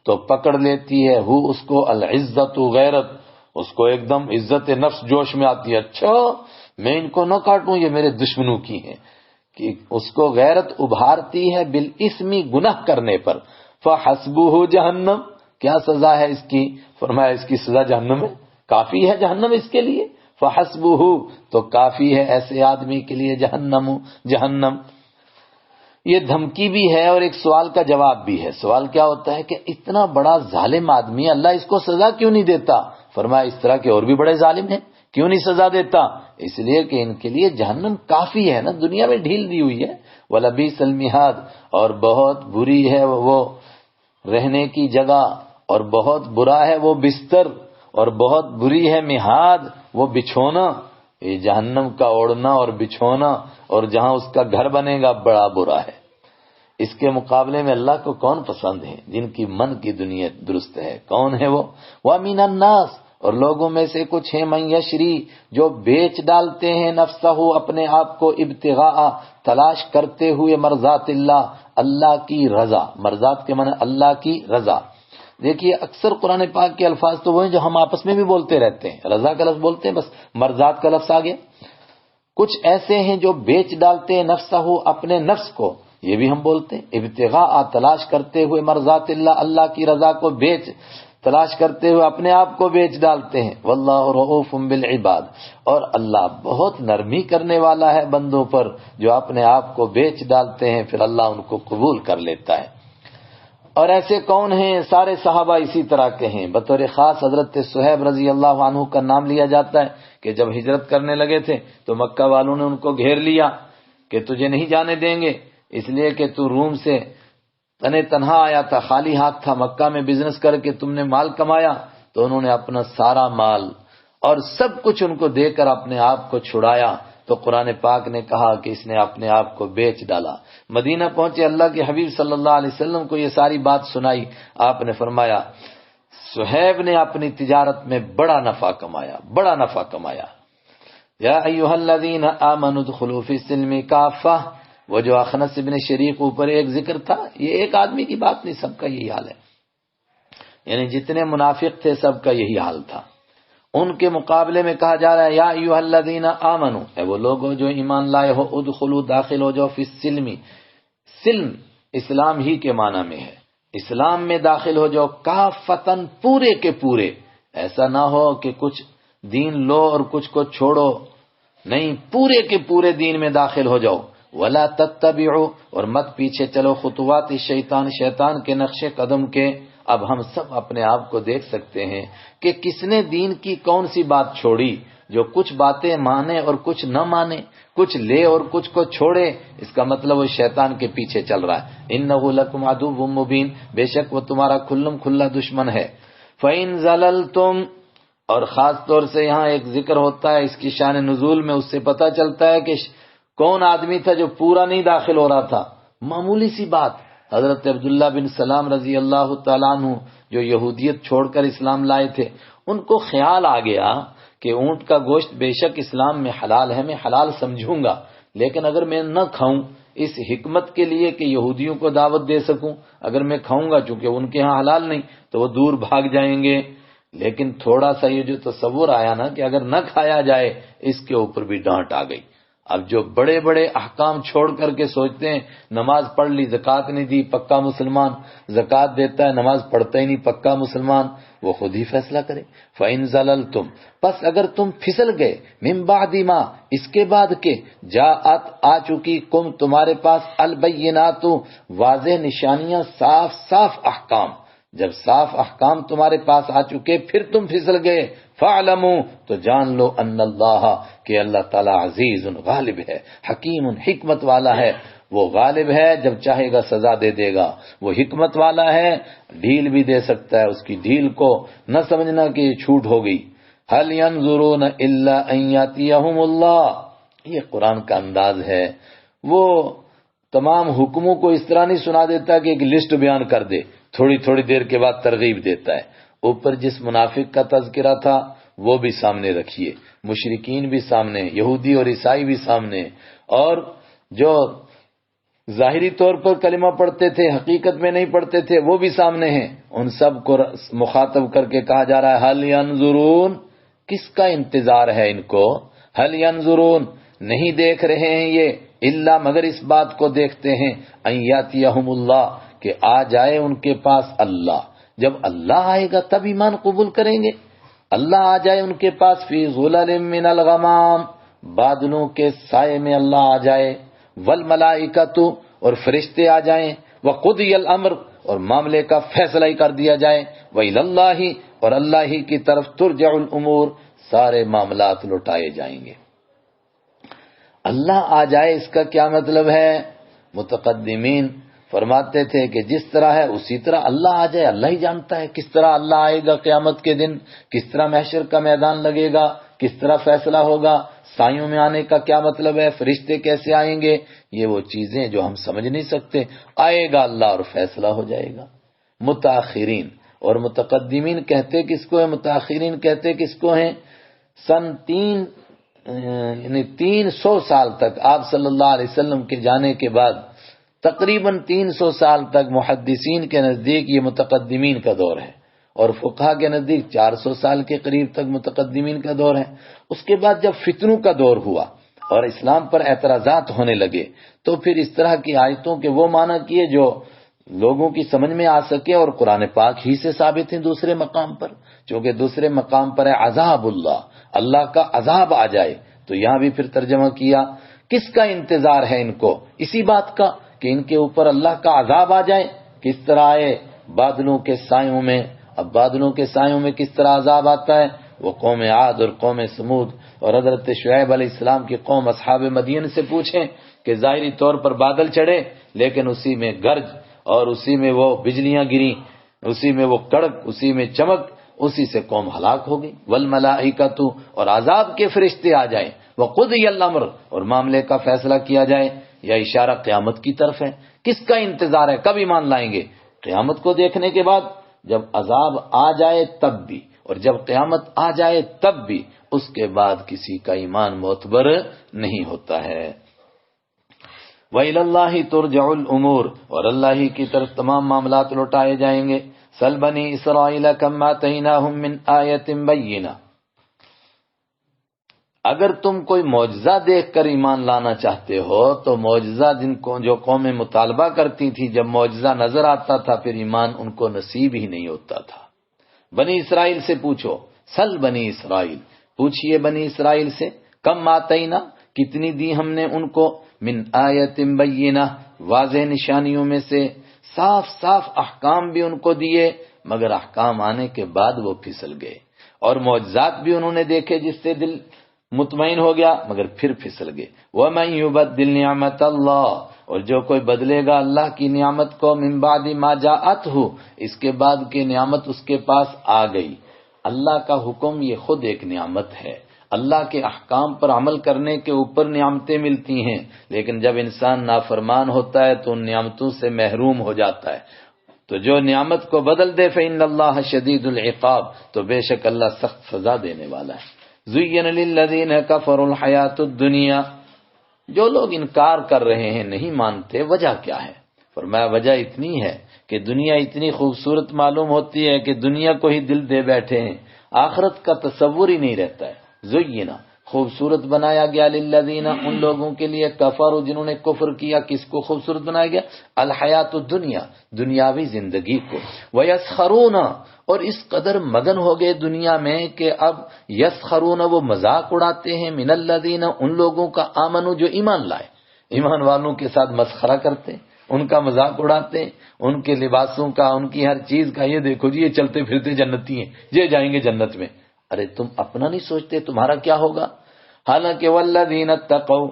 تو پکڑ لیتی ہے ہو اس کو، العزت غیرت، اس کو ایک دم عزت نفس جوش میں آتی ہے، اچھا میں ان کو نہ کاٹوں یہ میرے دشمنوں کی ہیں، کہ اس کو غیرت ابھارتی ہے بالاسم گناہ کرنے پر، فحسبہ جہنم کیا سزا ہے اس کی، فرمایا اس کی سزا جہنم ہے، کافی ہے جہنم اس کے لیے، فحسبہ تو کافی ہے ایسے آدمی کے لیے جہنم۔ یہ دھمکی بھی ہے اور ایک سوال کا جواب بھی ہے۔ سوال کیا ہوتا ہے کہ اتنا بڑا ظالم آدمی اللہ اس کو سزا کیوں نہیں دیتا؟ فرمایا اس طرح کے اور بھی بڑے ظالم ہیں، کیوں نہیں سزا دیتا؟ اس لیے کہ ان کے لیے جہنم کافی ہے نا، دنیا میں ڈھیل دی ہوئی ہے، وَلَبِئْسَ الْمِہَادُ اور بہت بری ہے وہ رہنے کی جگہ، اور بہت برا ہے وہ بستر، اور بہت بری ہے مہاد وہ بچھونا، یہ جہنم کا اوڑھنا اور بچھونا، اور جہاں اس کا گھر بنے گا بڑا برا ہے۔ اس کے مقابلے میں اللہ کو کون پسند ہے؟ جن کی من کی دنیا درست ہے، کون ہے وہ؟ وَمِنَ النَّاسِ اور لوگوں میں سے کچھ ہیں مَن یشری جو بیچ ڈالتے ہیں نفسہ اپنے آپ کو، ابتغاء تلاش کرتے ہوئے، مرضات اللہ اللہ کی رضا، مرضات کے معنی اللہ کی رضا۔ دیکھیے اکثر قرآن پاک کے الفاظ تو وہ ہیں جو ہم آپس میں بھی بولتے رہتے ہیں، رضا کا لفظ بولتے ہیں بس مرضات کا لفظ آ گیا۔ کچھ ایسے ہیں جو بیچ ڈالتے ہیں نفسہ اپنے نفس کو، یہ بھی ہم بولتے ہیں، ابتغاء تلاش کرتے ہوئے، مرضات اللہ اللہ کی رضا کو بیچ تلاش کرتے ہوئے اپنے آپ کو بیچ ڈالتے ہیں، واللہ رؤوف بالعباد اور اللہ بہت نرمی کرنے والا ہے بندوں پر، جو اپنے آپ کو بیچ ڈالتے ہیں پھر اللہ ان کو قبول کر لیتا ہے۔ اور ایسے کون ہیں؟ سارے صحابہ اسی طرح کے ہیں۔ بطور خاص حضرت صہیب رضی اللہ عنہ کا نام لیا جاتا ہے کہ جب ہجرت کرنے لگے تھے تو مکہ والوں نے ان کو گھیر لیا کہ تجھے نہیں جانے دیں گے، اس لیے کہ تو روم سے تنہا آیا تھا، خالی ہاتھ تھا، مکہ میں بزنس کر کے تم نے مال کمایا۔ تو انہوں نے اپنا سارا مال اور سب کچھ ان کو دے کر اپنے آپ کو چھڑایا۔ تو قرآن پاک نے کہا کہ اس نے اپنے آپ کو بیچ ڈالا۔ مدینہ پہنچے، اللہ کے حبیب صلی اللہ علیہ وسلم کو یہ ساری بات سنائی۔ آپ نے فرمایا صہیب نے اپنی تجارت میں بڑا نفع کمایا۔ یا ایھا الذین آمنوا ادخلوا فی السلم کافہ، وہ جو اخنس ابن شریق اوپر ایک ذکر تھا، یہ ایک آدمی کی بات نہیں، سب کا یہی حال ہے، یعنی جتنے منافق تھے سب کا یہی حال تھا۔ ان کے مقابلے میں کہا جا رہا ہے یا ایھا الذین آمنوا، اے وہ لوگوں جو ایمان لائے ہو، ادخلوا داخل ہو جاؤ فی السلم، سلم اسلام ہی کے معنی میں ہے، اسلام میں داخل ہو جاؤ، کافتن پورے کے پورے، ایسا نہ ہو کہ کچھ دین لو اور کچھ کو چھوڑو، نہیں، پورے کے پورے دین میں داخل ہو جاؤ۔ ولا تتبعوا، اور مت پیچھے چلو، خطوات شیطان کے نقش قدم کے۔ اب ہم سب اپنے آپ کو دیکھ سکتے ہیں کہ کس نے دین کی کون سی بات چھوڑی، جو کچھ باتیں مانے اور کچھ نہ مانے، کچھ لے اور کچھ کو چھوڑے، اس کا مطلب وہ شیطان کے پیچھے چل رہا ہے۔ انہ لکم عدو مبین، بے شک وہ تمہارا کھلم کھلا دشمن ہے۔ فإن زللتم، اور خاص طور سے یہاں ایک ذکر ہوتا ہے اس کی شان نزول میں، اس سے پتہ چلتا ہے کہ کون آدمی تھا جو پورا نہیں داخل ہو رہا تھا۔ معمولی سی بات، حضرت عبداللہ بن سلام رضی اللہ تعالیٰ عنہ جو یہودیت چھوڑ کر اسلام لائے تھے، ان کو خیال آ گیا کہ اونٹ کا گوشت بے شک اسلام میں حلال ہے، میں حلال سمجھوں گا، لیکن اگر میں نہ کھاؤں، اس حکمت کے لیے کہ یہودیوں کو دعوت دے سکوں، اگر میں کھاؤں گا چونکہ ان کے ہاں حلال نہیں تو وہ دور بھاگ جائیں گے۔ لیکن تھوڑا سا یہ جو تصور آیا نا کہ اگر نہ کھایا جائے، اس کے اوپر بھی ڈانٹ آ گئی۔ اب جو بڑے بڑے احکام چھوڑ کر کے سوچتے ہیں نماز پڑھ لی، زکوٰۃ نہیں دی، پکا مسلمان، زکوٰۃ دیتا ہے نماز پڑھتا ہی نہیں، پکا مسلمان، وہ خود ہی فیصلہ کرے۔ فَإِن زَلَلْتُمْ، پس اگر تم پھسل گئے، مِن بَعْدِ مَا، اس کے بعد کہ جاءت آ چکی کم تمہارے پاس، البینات واضح نشانیاں، صاف صاف احکام، جب صاف احکام تمہارے پاس آ چکے پھر تم پھسل گئے، فَاعْلَمُوا، تو جان لو، ان اللہ، کہ اللہ تعالیٰ عزیز غالب ہے، حکیم حکمت والا ہے۔ وہ غالب ہے، جب چاہے گا سزا دے دے گا، وہ حکمت والا ہے، ڈھیل بھی دے سکتا ہے، اس کی ڈھیل کو نہ سمجھنا کہ یہ چھوٹ ہو گئی۔ هَلْ يَنظُرُونَ إِلَّا أَن يَأْتِيَهُمُ اللَّهُ، یہ قرآن کا انداز ہے، وہ تمام حکموں کو اس طرح نہیں سنا دیتا کہ ایک لسٹ بیان کر دے، تھوڑی تھوڑی دیر کے بعد ترغیب دیتا ہے۔ اوپر جس منافق کا تذکرہ تھا وہ بھی سامنے رکھیے، مشرکین بھی سامنے، یہودی اور عیسائی بھی سامنے، اور جو ظاہری طور پر کلمہ پڑھتے تھے حقیقت میں نہیں پڑھتے تھے وہ بھی سامنے ہیں۔ ان سب کو مخاطب کر کے کہا جا رہا ہے هل ينظرون، کس کا انتظار ہے ان کو؟ هل ينظرون، نہیں دیکھ رہے ہیں یہ، الا مگر اس بات کو دیکھتے ہیں، ان یاتیہم اللہ، کہ آ جائے ان کے پاس اللہ۔ جب اللہ آئے گا تب ایمان قبول کریں گے۔ اللہ آ جائے ان کے پاس، فی ظلل من الغمام، بادلوں کے سائے میں اللہ آ جائے، والملائکۃ، اور فرشتے آ جائیں، وقضی الامر، اور معاملے کا فیصلہ ہی کر دیا جائے، وإلی اللہ، اور اللہ ہی کی طرف ترجع الامور، سارے معاملات لوٹائے جائیں گے۔ اللہ آ جائے اس کا کیا مطلب ہے؟ متقدمین فرماتے تھے کہ جس طرح ہے اسی طرح اللہ آ جائے، اللہ ہی جانتا ہے کس طرح اللہ آئے گا قیامت کے دن، کس طرح محشر کا میدان لگے گا، کس طرح فیصلہ ہوگا، سایوں میں آنے کا کیا مطلب ہے، فرشتے کیسے آئیں گے، یہ وہ چیزیں جو ہم سمجھ نہیں سکتے، آئے گا اللہ اور فیصلہ ہو جائے گا۔ متاخرین اور متقدمین کہتے کس کو ہیں؟ متاخرین کہتے کس کو ہیں؟ سن 300 سال تک آپ صلی اللہ علیہ وسلم کے جانے کے بعد تقریباً 300 سال تک محدثین کے نزدیک یہ متقدمین کا دور ہے، اور فقہا کے نزدیک 400 سال کے قریب تک متقدمین کا دور ہے۔ اس کے بعد جب فتنوں کا دور ہوا اور اسلام پر اعتراضات ہونے لگے تو پھر اس طرح کی آیتوں کے وہ معنی کیے جو لوگوں کی سمجھ میں آ سکے، اور قرآن پاک ہی سے ثابت ہیں دوسرے مقام پر، چونکہ دوسرے مقام پر ہے عذاب اللہ، اللہ کا عذاب آ جائے، تو یہاں بھی پھر ترجمہ کیا کس کا انتظار ہے ان کو؟ اسی بات کا کہ ان کے اوپر اللہ کا عذاب آ جائے۔ کس طرح آئے؟ بادلوں کے سایوں میں. اب بادلوں کے سایوں میں کس طرح عذاب آتا ہے؟ وہ قوم عاد اور قوم سمود اور حضرت شعیب علیہ السلام کی قوم اصحاب مدین سے پوچھیں کہ ظاہری طور پر بادل چڑھے لیکن اسی میں گرج اور اسی میں وہ بجلیاں گری، اسی میں وہ کڑک، اسی میں چمک، اسی سے قوم ہلاک ہوگی. والملائکۃ اور عذاب کے فرشتے آ جائیں، وقضی الامر اور معاملے کا فیصلہ کیا جائے. یا اشارہ قیامت کی طرف ہے. کس کا انتظار ہے؟ کب ایمان لائیں گے؟ قیامت کو دیکھنے کے بعد. جب عذاب آ جائے تب بھی، اور جب قیامت آ جائے تب بھی، اس کے بعد کسی کا ایمان معتبر نہیں ہوتا ہے. وَإِلَى اللَّهِ تُرْجَعُ الْأُمُورُ اور اللہ ہی کی طرف تمام معاملات لوٹائے جائیں گے. سَلْ بَنِي إِسْرَائِيلَ كَمْ آتَيْنَاهُمْ مِنْ آيَةٍ بَيِّنَةٍ اگر تم کوئی معجزہ دیکھ کر ایمان لانا چاہتے ہو تو معجزہ جو قومیں مطالبہ کرتی تھی، جب معجزہ نظر آتا تھا پھر ایمان ان کو نصیب ہی نہیں ہوتا تھا. بنی اسرائیل سے پوچھو. سل بنی اسرائیل پوچھئے بنی اسرائیل سے. کم آتینا کتنی دی ہم نے ان کو، من آیت بینہ واضح نشانیوں میں سے، صاف صاف احکام بھی ان کو دیے، مگر احکام آنے کے بعد وہ پھسل گئے. اور معجزات بھی انہوں نے دیکھے جس سے دل مطمئن ہو گیا مگر پھر پھسل گئے. وَمَن يُبَدِّلْ نِعْمَتَ اللَّهِ اور جو کوئی بدلے گا اللہ کی نعمت کو، من بعد ما جاءتہ اس کے بعد کہ نعمت اس کے پاس آ گئی. اللہ کا حکم یہ خود ایک نعمت ہے. اللہ کے احکام پر عمل کرنے کے اوپر نعمتیں ملتی ہیں، لیکن جب انسان نافرمان ہوتا ہے تو ان نعمتوں سے محروم ہو جاتا ہے. تو جو نعمت کو بدل دے فإن اللہ شدید العقاب تو بے شک اللہ سخت سزا دینے والا ہے. زین للذین کفروا الحیات الدنیا جو لوگ انکار کر رہے ہیں، نہیں مانتے، وجہ کیا ہے؟ فرمایا وجہ اتنی ہے کہ دنیا اتنی خوبصورت معلوم ہوتی ہے کہ دنیا کو ہی دل دے بیٹھے ہیں، آخرت کا تصور ہی نہیں رہتا ہے. زینا خوبصورت بنایا گیا للذین ان لوگوں کے لیے کفروا جنہوں نے کفر کیا. کس کو خوبصورت بنایا گیا؟ الحیات الدنیا دنیاوی زندگی کو. ویسخرون اور اس قدر مگن ہو گئے دنیا میں کہ اب یسخرون وہ مذاق اڑاتے ہیں من الذین ان لوگوں کا آمنو جو ایمان لائے. ایمان والوں کے ساتھ مسخرہ کرتے ہیں، ان کا مذاق اڑاتے ہیں، ان کے لباسوں کا، ان کی ہر چیز کا. یہ دیکھو جی یہ چلتے پھرتے جنتی ہیں، یہ جائیں گے جنت میں. ارے تم اپنا نہیں سوچتے تمہارا کیا ہوگا؟ حالانکہ والذین اتقوا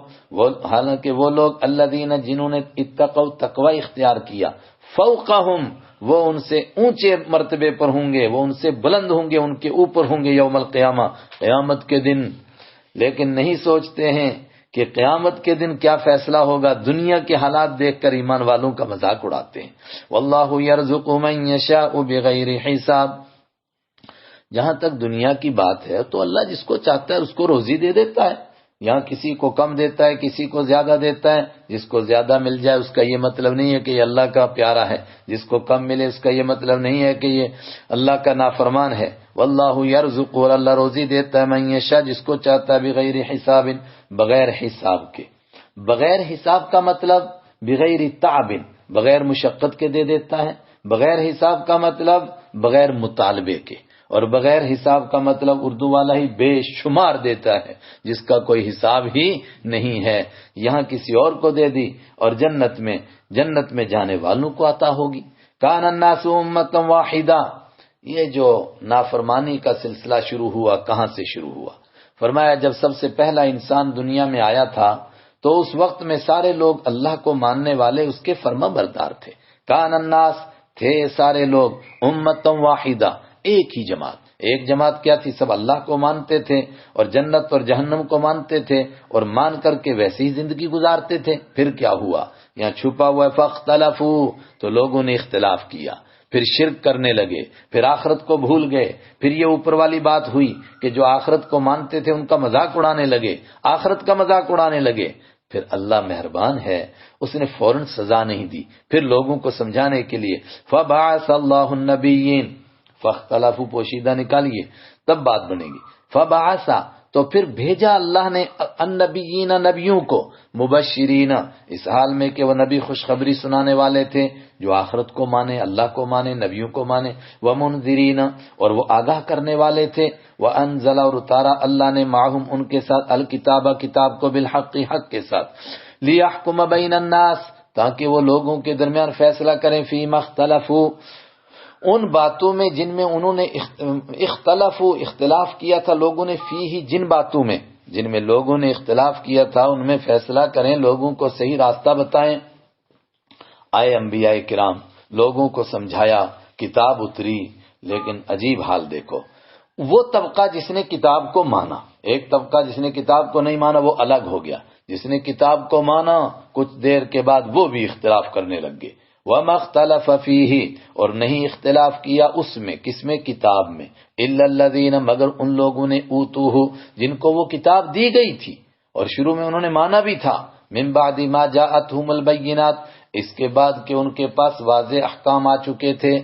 حالانکہ وہ لوگ الذین جنہوں نے اتقوا تقوی اختیار کیا، فوقہم وہ ان سے اونچے مرتبے پر ہوں گے، وہ ان سے بلند ہوں گے، ان کے اوپر ہوں گے یوم القیامہ قیامت کے دن. لیکن نہیں سوچتے ہیں کہ قیامت کے دن کیا فیصلہ ہوگا. دنیا کے حالات دیکھ کر ایمان والوں کا مذاق اڑاتے ہیں. واللہ یرزق من یشاء بغیر حساب جہاں تک دنیا کی بات ہے تو اللہ جس کو چاہتا ہے اس کو روزی دے دیتا ہے. یہاں کسی کو کم دیتا ہے، کسی کو زیادہ دیتا ہے. جس کو زیادہ مل جائے اس کا یہ مطلب نہیں ہے کہ یہ اللہ کا پیارا ہے، جس کو کم ملے اس کا یہ مطلب نہیں ہے کہ یہ اللہ کا نافرمان ہے. واللہ یرزق اور اللہ روزی دیتا ہے من یشاء جس کو چاہتا ہے بغیر حساب بغیر حساب کے. بغیر حساب کا مطلب بغیر تعب بغیر مشقت کے دے دیتا ہے. بغیر حساب کا مطلب بغیر مطالبے کے، اور بغیر حساب کا مطلب اردو والا ہی بے شمار دیتا ہے جس کا کوئی حساب ہی نہیں ہے. یہاں کسی اور کو دے دی اور جنت میں جانے والوں کو عطا ہوگی. کان الناس امۃ واحدہ یہ جو نافرمانی کا سلسلہ شروع ہوا کہاں سے شروع ہوا؟ فرمایا جب سب سے پہلا انسان دنیا میں آیا تھا تو اس وقت میں سارے لوگ اللہ کو ماننے والے اس کے فرما بردار تھے. کان الناس تھے سارے لوگ امۃ واحدہ ایک ہی جماعت. ایک جماعت کیا تھی؟ سب اللہ کو مانتے تھے اور جنت اور جہنم کو مانتے تھے اور مان کر کے ویسی ہی زندگی گزارتے تھے. پھر کیا ہوا؟ یہاں چھپا ہوا ہے فاختلفوا تو لوگوں نے اختلاف کیا، پھر شرک کرنے لگے، پھر آخرت کو بھول گئے. پھر یہ اوپر والی بات ہوئی کہ جو آخرت کو مانتے تھے ان کا مذاق اڑانے لگے، آخرت کا مذاق اڑانے لگے. پھر اللہ مہربان ہے اس نے فوراً سزا نہیں دی. پھر لوگوں کو سمجھانے کے لیے فبعث اللہ النبیین فاختلفوا پوشیدہ نکالیے تب بات بنے گی. فبعث تو پھر بھیجا اللہ نے النبیین نبیوں کو، مبشرین اس حال میں کہ وہ نبی خوشخبری سنانے والے تھے جو آخرت کو مانے، اللہ کو مانے، نبیوں کو مانے. ومنذرین اور وہ آگاہ کرنے والے تھے. وانزل اور اتارا اللہ نے معہم ان کے ساتھ الکتاب کتاب کو بالحق حق کے ساتھ. لیحکم بین الناس تاکہ وہ لوگوں کے درمیان فیصلہ کریں فیما اختلفوا ان باتوں میں جن میں انہوں نے اختلاف کیا تھا لوگوں نے، فیہ جن باتوں میں جن میں لوگوں نے اختلاف کیا تھا ان میں فیصلہ کریں، لوگوں کو صحیح راستہ بتائیں۔ آئے انبیاء کرام، لوگوں کو سمجھایا، کتاب اتری، لیکن عجیب حال دیکھو، وہ طبقہ جس نے کتاب کو مانا، ایک طبقہ جس نے کتاب کو نہیں مانا وہ الگ ہو گیا، جس نے کتاب کو مانا کچھ دیر کے بعد وہ بھی اختلاف کرنے لگ گئے۔ وَمَا اخْتَلَفَ فِيهِ، اور نہیں اختلاف کیا اس میں، کس میں؟ کتاب میں، إِلَّا الَّذِينَ، مگر ان لوگوں نے أُوتُوهُ جن کو وہ کتاب دی گئی تھی اور شروع میں انہوں نے مانا بھی تھا، مِن بَعْدِ مَا جَاءَتْهُمُ الْبَيِّنَاتُ، اس کے بعد کہ ان کے پاس واضح احکام آ چکے تھے،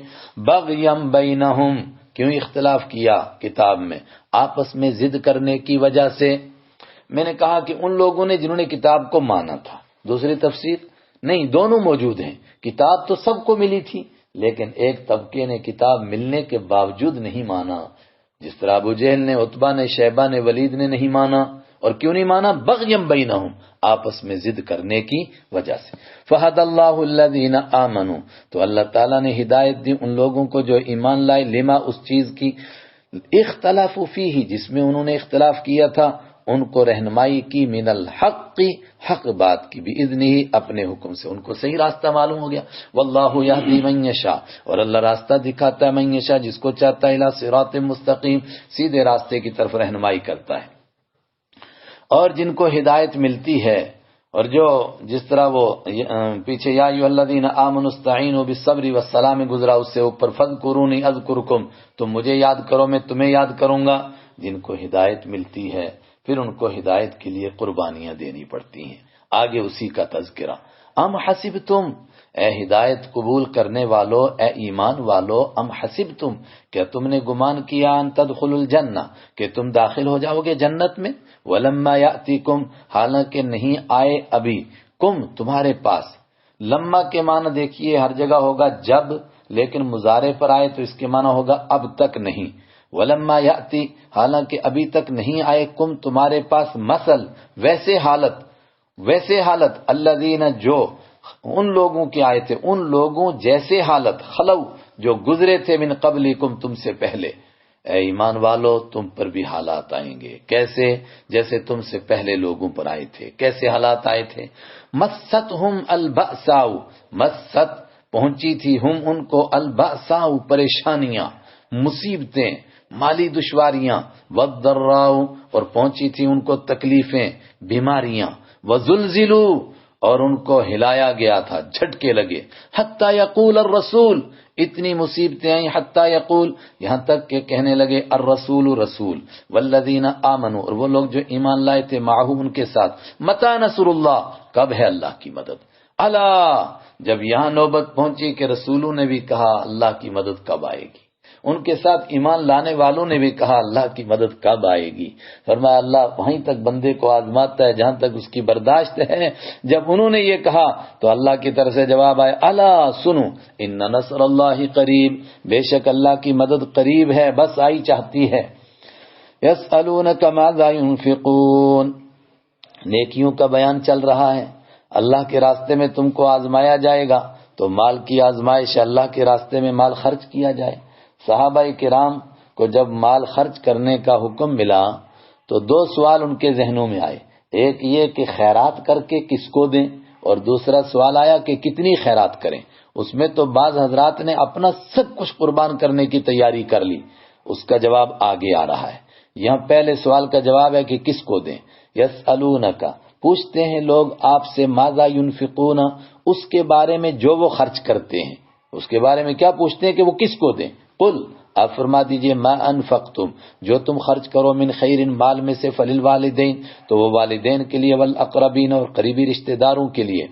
بَغْيًا بَيْنَهُمْ، کیوں اختلاف کیا کتاب میں؟ آپس میں ضد کرنے کی وجہ سے۔ میں نے کہا کہ ان لوگوں نے جنہوں نے کتاب کو مانا تھا، دوسری تفسیر نہیں، دونوں موجود ہیں، کتاب تو سب کو ملی تھی لیکن ایک طبقے نے کتاب ملنے کے باوجود نہیں مانا، جس طرح ابو جہل نے، عتبہ نے، شیبہ نے، ولید نے نہیں مانا۔ اور کیوں نہیں مانا؟ بغیم بینہم، آپس میں ضد کرنے کی وجہ سے۔ فہد اللہ الذین آمنوا، تو اللہ تعالیٰ نے ہدایت دی ان لوگوں کو جو ایمان لائے، لما اس چیز کی، اختلافوا فیہ جس میں انہوں نے اختلاف کیا تھا، ان کو رہنمائی کی، من الحق حق بات کی، باذنہ اپنے حکم سے، ان کو صحیح راستہ معلوم ہو گیا۔ واللہ یہدی من یشاء، اور اللہ راستہ دکھاتا ہے، من یشاء جس کو چاہتا ہے، الی صراط مستقیم سیدھے راستے کی طرف رہنمائی کرتا ہے۔ اور جن کو ہدایت ملتی ہے، اور جو جس طرح وہ پیچھے یا ایھا الذین آمنوا استعینوا بالصبر والصلاۃ میں گزرا، اس سے اوپر فاذکرونی اذکرکم، تم مجھے یاد کرو میں تمہیں یاد کروں گا۔ جن کو ہدایت ملتی ہے پھر ان کو ہدایت کے لیے قربانیاں دینی پڑتی ہیں۔ آگے اسی کا تذکرہ، ام حسبتم، اے ہدایت قبول کرنے والو، اے ایمان والو، ام حسبتم، کیا تم نے گمان کیا، ان تدخلوا الجنہ، کہ تم داخل ہو جاؤ گے جنت میں، ولما یاتیکم، حالانکہ نہیں آئے ابھی، کم تمہارے پاس۔ لما کے معنی دیکھیے ہر جگہ ہوگا جب، لیکن مضارع پر آئے تو اس کے معنی ہوگا اب تک نہیں۔ ولما یاتی، حالانکہ ابھی تک نہیں آئے، کم تمہارے پاس، مثل ویسے حالت الذین جو ان لوگوں کی آئے تھے، ان لوگوں جیسے حالت، خلو جو گزرے تھے، من قبلکم تم سے پہلے۔ اے ایمان والو تم پر بھی حالات آئیں گے، کیسے؟ جیسے تم سے پہلے لوگوں پر آئے تھے۔ کیسے حالات آئے تھے؟ مستہم البأساء، مست پہنچی تھی ہم ان کو، البأساء پریشانیاں، مصیبتیں، مالی دشواریاں، والضراء اور پہنچی تھی ان کو تکلیفیں، بیماریاں، وزلزلوا اور ان کو ہلایا گیا تھا، جھٹکے لگے، حتی یقول الرسول، اتنی مصیبتیں آئیں، حتی یقول یہاں تک کہ کہنے لگے، الرسول رسول، والذین آمنوا اور وہ لوگ جو ایمان لائے تھے، معہ ان کے ساتھ، متی نصر اللہ، کب ہے اللہ کی مدد؟ الا، جب یہاں نوبت پہنچی کہ رسولوں نے بھی کہا اللہ کی مدد کب آئے گی، ان کے ساتھ ایمان لانے والوں نے بھی کہا اللہ کی مدد کب آئے گی، فرمایا اللہ وہیں تک بندے کو آزماتا ہے جہاں تک اس کی برداشت ہے۔ جب انہوں نے یہ کہا تو اللہ کی طرف سے جواب آیا، الا سنو، ان نصر اللہ قریب، بے شک اللہ کی مدد قریب ہے، بس آئی چاہتی ہے۔ یسألونک ماذا ينفقون، نیکیوں کا بیان چل رہا ہے، اللہ کے راستے میں تم کو آزمایا جائے گا تو مال کی آزمائش، اللہ کے راستے میں مال خرچ کیا جائے۔ صحابہ کرام کو جب مال خرچ کرنے کا حکم ملا تو دو سوال ان کے ذہنوں میں آئے، ایک یہ کہ خیرات کر کے کس کو دیں، اور دوسرا سوال آیا کہ کتنی خیرات کریں۔ اس میں تو بعض حضرات نے اپنا سب کچھ قربان کرنے کی تیاری کر لی، اس کا جواب آگے آ رہا ہے۔ یہاں پہلے سوال کا جواب ہے کہ کس کو دیں۔ یسألونک، پوچھتے ہیں لوگ آپ سے، ماذا ينفقون، اس کے بارے میں جو وہ خرچ کرتے ہیں، اس کے بارے میں کیا پوچھتے ہیں کہ وہ کس کو دیں۔ قل، آپ فرما دیجئے، ما انفقتم، جو تم خرچ کرو، من خیر، مال میں سے، فللوالدین، تو وہ والدین کے لیے، والاقربین اور قریبی رشتہ داروں کے لیے۔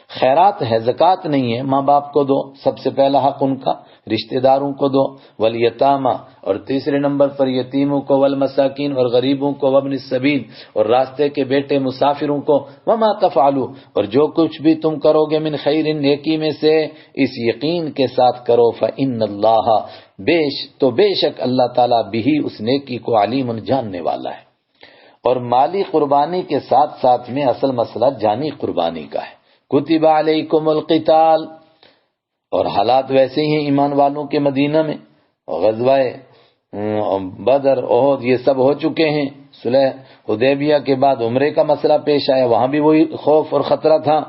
خیرات ہے، زکوٰۃ نہیں ہے، ماں باپ کو دو، سب سے پہلا حق ان کا، رشتہ داروں کو دو، والیتامى اور تیسرے نمبر پر یتیموں کو، والمساکین اور غریبوں کو، وابن السبیل اور راستے کے بیٹے مسافروں کو، وما تفعلوا اور جو کچھ بھی تم کرو گے، من خیر، نیکی میں سے، اس یقین کے ساتھ کرو، فإن اللہ، بے شک اللہ تعالیٰ بھی اس نیکی کو علیم، جاننے والا ہے۔ اور مالی قربانی کے ساتھ ساتھ میں اصل مسئلہ جانی قربانی کا ہے۔ کتب علیکم القتال، اور حالات ویسے ہی ہیں ایمان والوں کے مدینہ میں. غزوہ بدر، احد یہ سب ہو چکے ہیں. صلح حدیبیہ کے بعد عمرے کا مسئلہ پیش آیا، وہاں بھی وہی خوف اور خطرہ تھا.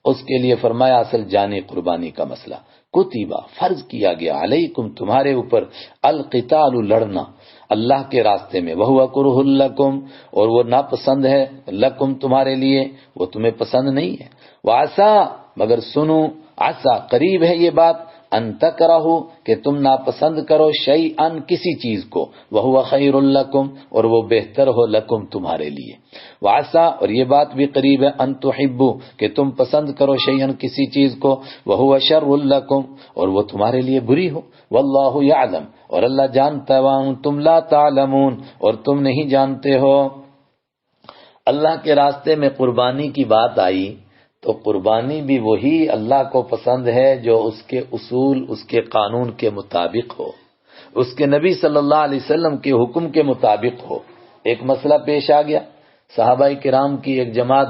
اس کے لیے فرمایا اصل جانی قربانی کا مسئلہ. کتیبہ فرض کیا گیا، علیکم تمہارے اوپر، القتال لڑنا اللہ کے راستے میں، وہو کرہ لکم اور وہ ناپسند ہے، لکم تمہارے لیے، وہ تمہیں پسند نہیں ہے. وعسا مگر سنو، عسا قریب ہے یہ بات، ان تکرہو کہ تم ناپسند کرو، شیئن کسی چیز کو، وہو خیر لکم اور وہ بہتر ہو، لکم تمہارے لیے. وعسا اور یہ بات بھی قریب ہے، ان تحبو کہ تم پسند کرو، شیئن کسی چیز کو، وہو شر لکم اور وہ تمہارے لیے بری ہو. واللہ یعلم اور اللہ جانتا ہے، وانتم لا تعلمون اور تم نہیں جانتے ہو. اللہ کے راستے میں قربانی کی بات آئی تو قربانی بھی وہی اللہ کو پسند ہے جو اس کے اصول، اس کے قانون کے مطابق ہو، اس کے نبی صلی اللہ علیہ وسلم کے حکم کے مطابق ہو. ایک مسئلہ پیش آ گیا، صحابہ کرام کی ایک جماعت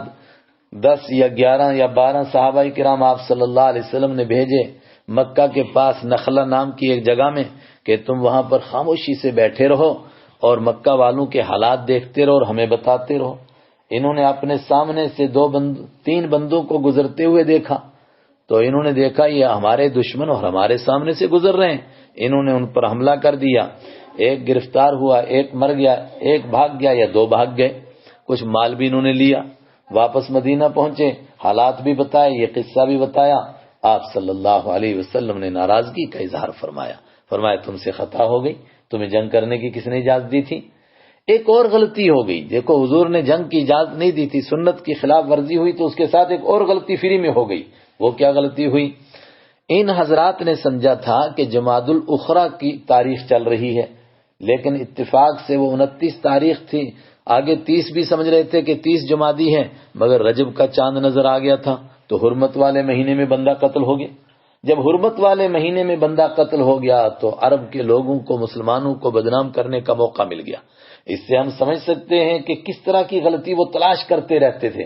10 یا 11 یا 12 صحابہ کرام آپ صلی اللہ علیہ وسلم نے بھیجے مکہ کے پاس نخلہ نام کی ایک جگہ میں کہ تم وہاں پر خاموشی سے بیٹھے رہو اور مکہ والوں کے حالات دیکھتے رہو اور ہمیں بتاتے رہو. انہوں نے اپنے سامنے سے 3 بندوں کو گزرتے ہوئے دیکھا تو انہوں نے دیکھا یہ ہمارے دشمن اور ہمارے سامنے سے گزر رہے ہیں. انہوں نے ان پر حملہ کر دیا، ایک گرفتار ہوا، ایک مر گیا، ایک بھاگ گیا یا 2 بھاگ گئے. کچھ مال بھی انہوں نے لیا. واپس مدینہ پہنچے، حالات بھی بتائے، یہ قصہ بھی بتایا. آپ صلی اللہ علیہ وسلم نے ناراضگی کا اظہار فرمایا تم سے خطا ہو گئی، تمہیں جنگ کرنے کی کس نے اجازت دی تھی؟ ایک اور غلطی ہو گئی. دیکھو حضور نے جنگ کی اجازت نہیں دی تھی، سنت کی خلاف ورزی ہوئی تو اس کے ساتھ ایک اور غلطی فری میں ہو گئی. وہ کیا غلطی ہوئی؟ ان حضرات نے سمجھا تھا کہ جمادی الاخری کی تاریخ چل رہی ہے، لیکن اتفاق سے وہ 29 تاریخ تھی. آگے 30 بھی سمجھ رہے تھے کہ 30 جمادی ہے، مگر رجب کا چاند نظر آ گیا تھا تو حرمت والے مہینے میں بندہ قتل ہو گیا. جب حرمت والے مہینے میں بندہ قتل ہو گیا تو عرب کے لوگوں کو، مسلمانوں کو بدنام کرنے کا موقع مل گیا. اس سے ہم سمجھ سکتے ہیں کہ کس طرح کی غلطی وہ تلاش کرتے رہتے تھے.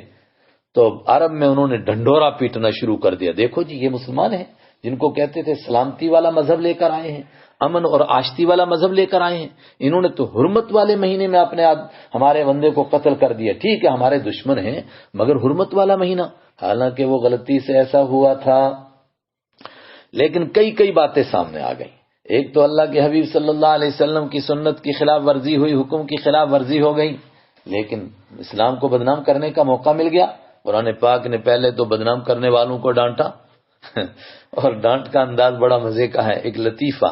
تو عرب میں انہوں نے ڈھنڈورا پیٹنا شروع کر دیا. دیکھو جی یہ مسلمان ہیں جن کو کہتے تھے سلامتی والا مذہب لے کر آئے ہیں، امن اور آشتی والا مذہب لے کر آئے ہیں، انہوں نے تو حرمت والے مہینے میں ہمارے بندے کو قتل کر دیا. ٹھیک ہے ہمارے دشمن ہیں مگر حرمت والا مہینہ. حالانکہ وہ غلطی سے ایسا ہوا تھا. لیکن کئی باتیں سامنے آ گئی. ایک تو اللہ کے حبیب صلی اللہ علیہ وسلم کی سنت کی خلاف ورزی ہوئی، حکم کی خلاف ورزی ہو گئی، لیکن اسلام کو بدنام کرنے کا موقع مل گیا. قرآن پاک نے پہلے تو بدنام کرنے والوں کو ڈانٹا اور ڈانٹ کا انداز بڑا مزے کا ہے. ایک لطیفہ،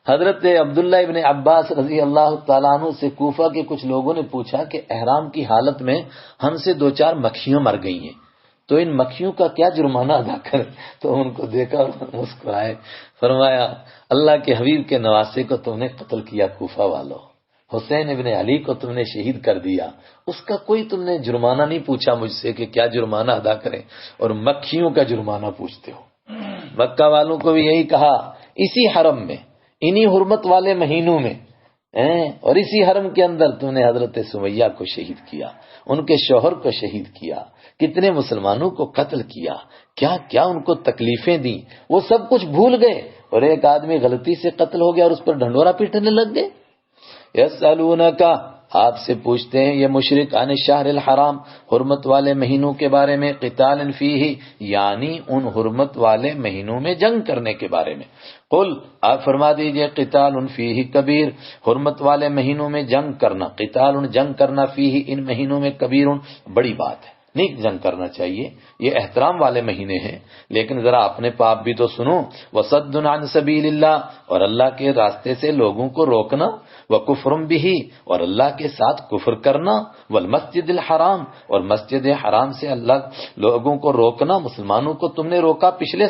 حضرت عبداللہ ابن عباس رضی اللہ تعالیٰ عنہ سے کوفہ کے کچھ لوگوں نے پوچھا کہ احرام کی حالت میں ہم سے 2-4 مکھیاں مر گئی ہیں تو ان مکھیوں کا کیا جرمانہ ادا کریں؟ تو ان کو دیکھا مسکرائے، فرمایا اللہ کے حبیب کے نواسے کو تم نے قتل کیا کوفہ والو، حسین ابن علی کو تم نے شہید کر دیا، اس کا کوئی تم نے جرمانہ نہیں پوچھا مجھ سے کہ کیا جرمانہ ادا کریں، اور مکھیوں کا جرمانہ پوچھتے ہو. مکہ والوں کو بھی یہی کہا، اسی حرم میں، انہی حرمت والے مہینوں میں اور اسی حرم کے اندر تم نے حضرت سمیہ کو شہید کیا، ان کے شوہر کو شہید کیا، کتنے مسلمانوں کو قتل کیا، کیا کیا ان کو تکلیفیں دی، وہ سب کچھ بھول گئے اور ایک آدمی غلطی سے قتل ہو گیا اور اس پر ڈھنڈورا پیٹنے لگ گئے. یسألونک آپ سے پوچھتے ہیں یہ مشرک عن الشہر الحرام حرمت والے مہینوں کے بارے میں، قتال فیہ یعنی ان حرمت والے مہینوں میں جنگ کرنے کے بارے میں. قل آپ فرما دیجئے قتال فیہ کبیر حرمت والے مہینوں میں جنگ کرنا، قتال جنگ کرنا فیہ ان مہینوں میں کبیر بڑی بات ہے، نیک جنگ کرنا چاہیے، یہ احترام والے مہینے ہیں. لیکن ذرا اپنے پاپ بھی تو سنو. وصد عن سبیل اللہ اور اللہ کے راستے سے لوگوں کو روکنا، وکفر بہ اور اللہ کے ساتھ کفر کرنا، والمسجد الحرام اور مسجد حرام سے اللہ لوگوں کو روکنا. مسلمانوں کو تم نے روکا، پچھلے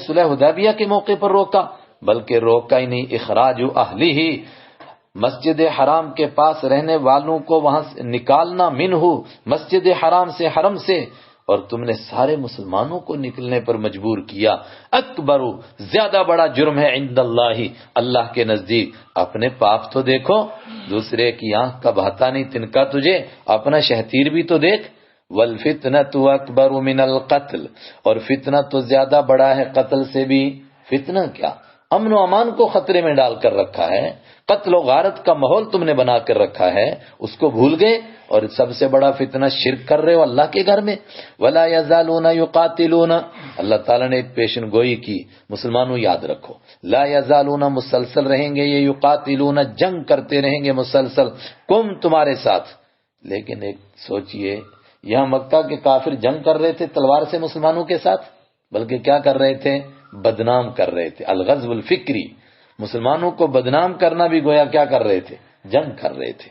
صلح حدیبیہ کے موقع پر روکا، بلکہ روکا ہی نہیں، اخراج اہلہ مسجد حرام کے پاس رہنے والوں کو وہاں سے نکالنا، منہ مسجد حرام سے، حرم سے، اور تم نے سارے مسلمانوں کو نکلنے پر مجبور کیا. اکبر زیادہ بڑا جرم ہے عند اللہ اللہ کے نزدیک. اپنے پاپ تو دیکھو، دوسرے کی آنکھ کا بہتا نہیں تنکا تجھے، اپنا شہتیر بھی تو دیکھ. والفتنة اکبر من القتل اور فتنہ تو زیادہ بڑا ہے قتل سے بھی. فتنہ کیا، امن و امان کو خطرے میں ڈال کر رکھا ہے، قتل و غارت کا ماحول تم نے بنا کر رکھا ہے، اس کو بھول گئے۔ اور سب سے بڑا فتنہ شرک کر رہے ہو اللہ کے گھر میں۔ ولا یزالون یقاتلون، اللہ تعالیٰ نے ایک پیشن گوئی کی، مسلمانوں یاد رکھو، لا یزالون مسلسل رہیں گے، یہ یقاتلون جنگ کرتے رہیں گے مسلسل، کم تمہارے ساتھ۔ لیکن ایک سوچئے، یہاں مکہ کے کافر جنگ کر رہے تھے تلوار سے مسلمانوں کے ساتھ، بلکہ کیا کر رہے تھے؟ بدنام کر رہے تھے، الغزو الفکری، مسلمانوں کو بدنام کرنا بھی گویا کیا کر رہے تھے؟ جنگ کر رہے تھے۔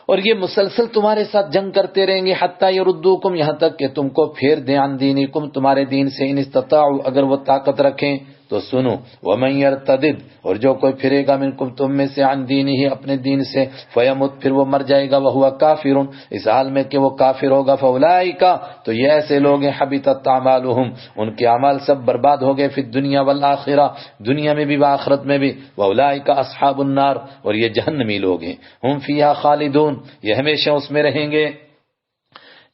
اور یہ مسلسل تمہارے ساتھ جنگ کرتے رہیں گے، حتی یردوکم، یہاں تک کہ تم کو پھیر دیں، عن دینکم، تمہارے دین سے، ان استطاعوا، اگر وہ طاقت رکھیں تو سنو، ومن یرتدد، اور جو کوئی پھرے گا منکم تم میں سے، عن دینہ، اپنے دین سے، فیمت، پھر وہ مر جائے گا، وہو کافر، اس حال میں کہ وہ کافر ہوگا، فاولئک، تو یہ ایسے لوگ ہیں، حبطت اعمالہم، ان کے اعمال سب برباد ہو گئے، فی الدنیا والآخرہ، دنیا میں بھی وآخرت میں بھی، واولئک اصحاب النار، اور یہ جہنمی لوگ ہیں، ہم فیہا خالدون، یہ ہمیشہ اس میں رہیں گے۔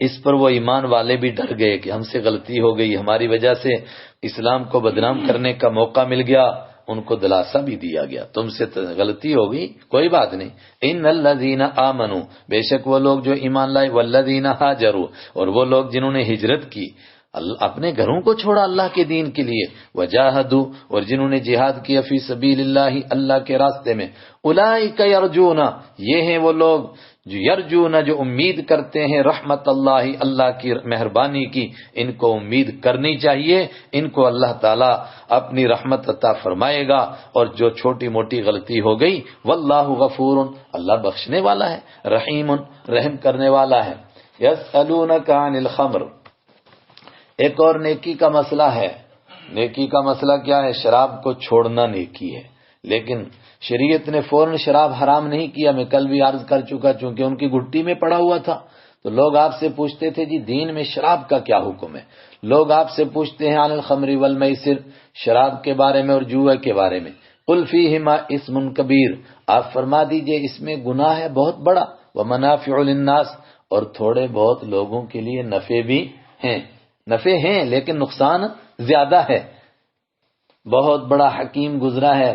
اس پر وہ ایمان والے بھی ڈر گئے کہ ہم سے غلطی ہو گئی، ہماری وجہ سے اسلام کو بدنام کرنے کا موقع مل گیا، ان کو دلاسا بھی دیا گیا، تم سے غلطی ہو گئی، کوئی بات نہیں، ان الذین آمنوا، بے شک وہ لوگ جو ایمان لائے، والذین ہاجروا، اور وہ لوگ جنہوں نے ہجرت کی، اپنے گھروں کو چھوڑا اللہ کے دین کے لیے، وجاہدوا، اور جنہوں نے جہاد کیا، فی سبیل اللہ، اللہ کے راستے میں، اولئک یرجون، یہ ہیں وہ لوگ جو یرجون، جو امید کرتے ہیں، رحمت اللہ، اللہ کی مہربانی کی، ان کو امید کرنی چاہیے، ان کو اللہ تعالیٰ اپنی رحمت عطا فرمائے گا، اور جو چھوٹی موٹی غلطی ہو گئی، واللہ غفور، اللہ بخشنے والا ہے، رحیم، رحم کرنے والا ہے۔ یسألونک عن الخمر، ایک اور نیکی کا مسئلہ ہے، نیکی کا مسئلہ کیا ہے؟ شراب کو چھوڑنا نیکی ہے، لیکن شریعت نے فوراً شراب حرام نہیں کیا، میں کل بھی عرض کر چکا، چونکہ ان کی گھٹی میں پڑا ہوا تھا، تو لوگ آپ سے پوچھتے تھے جی دین میں شراب کا کیا حکم ہے، لوگ آپ سے پوچھتے ہیں عن الخمر والمیسر، شراب کے بارے میں اور جوئے کے بارے میں، قل فیہما اسم کبیر، آپ فرما دیجئے اس میں گناہ ہے بہت بڑا، ومنافع للناس، اور تھوڑے بہت لوگوں کے لیے نفع بھی ہیں، نفع ہیں لیکن نقصان زیادہ ہے۔ بہت بڑا حکیم گزرا ہے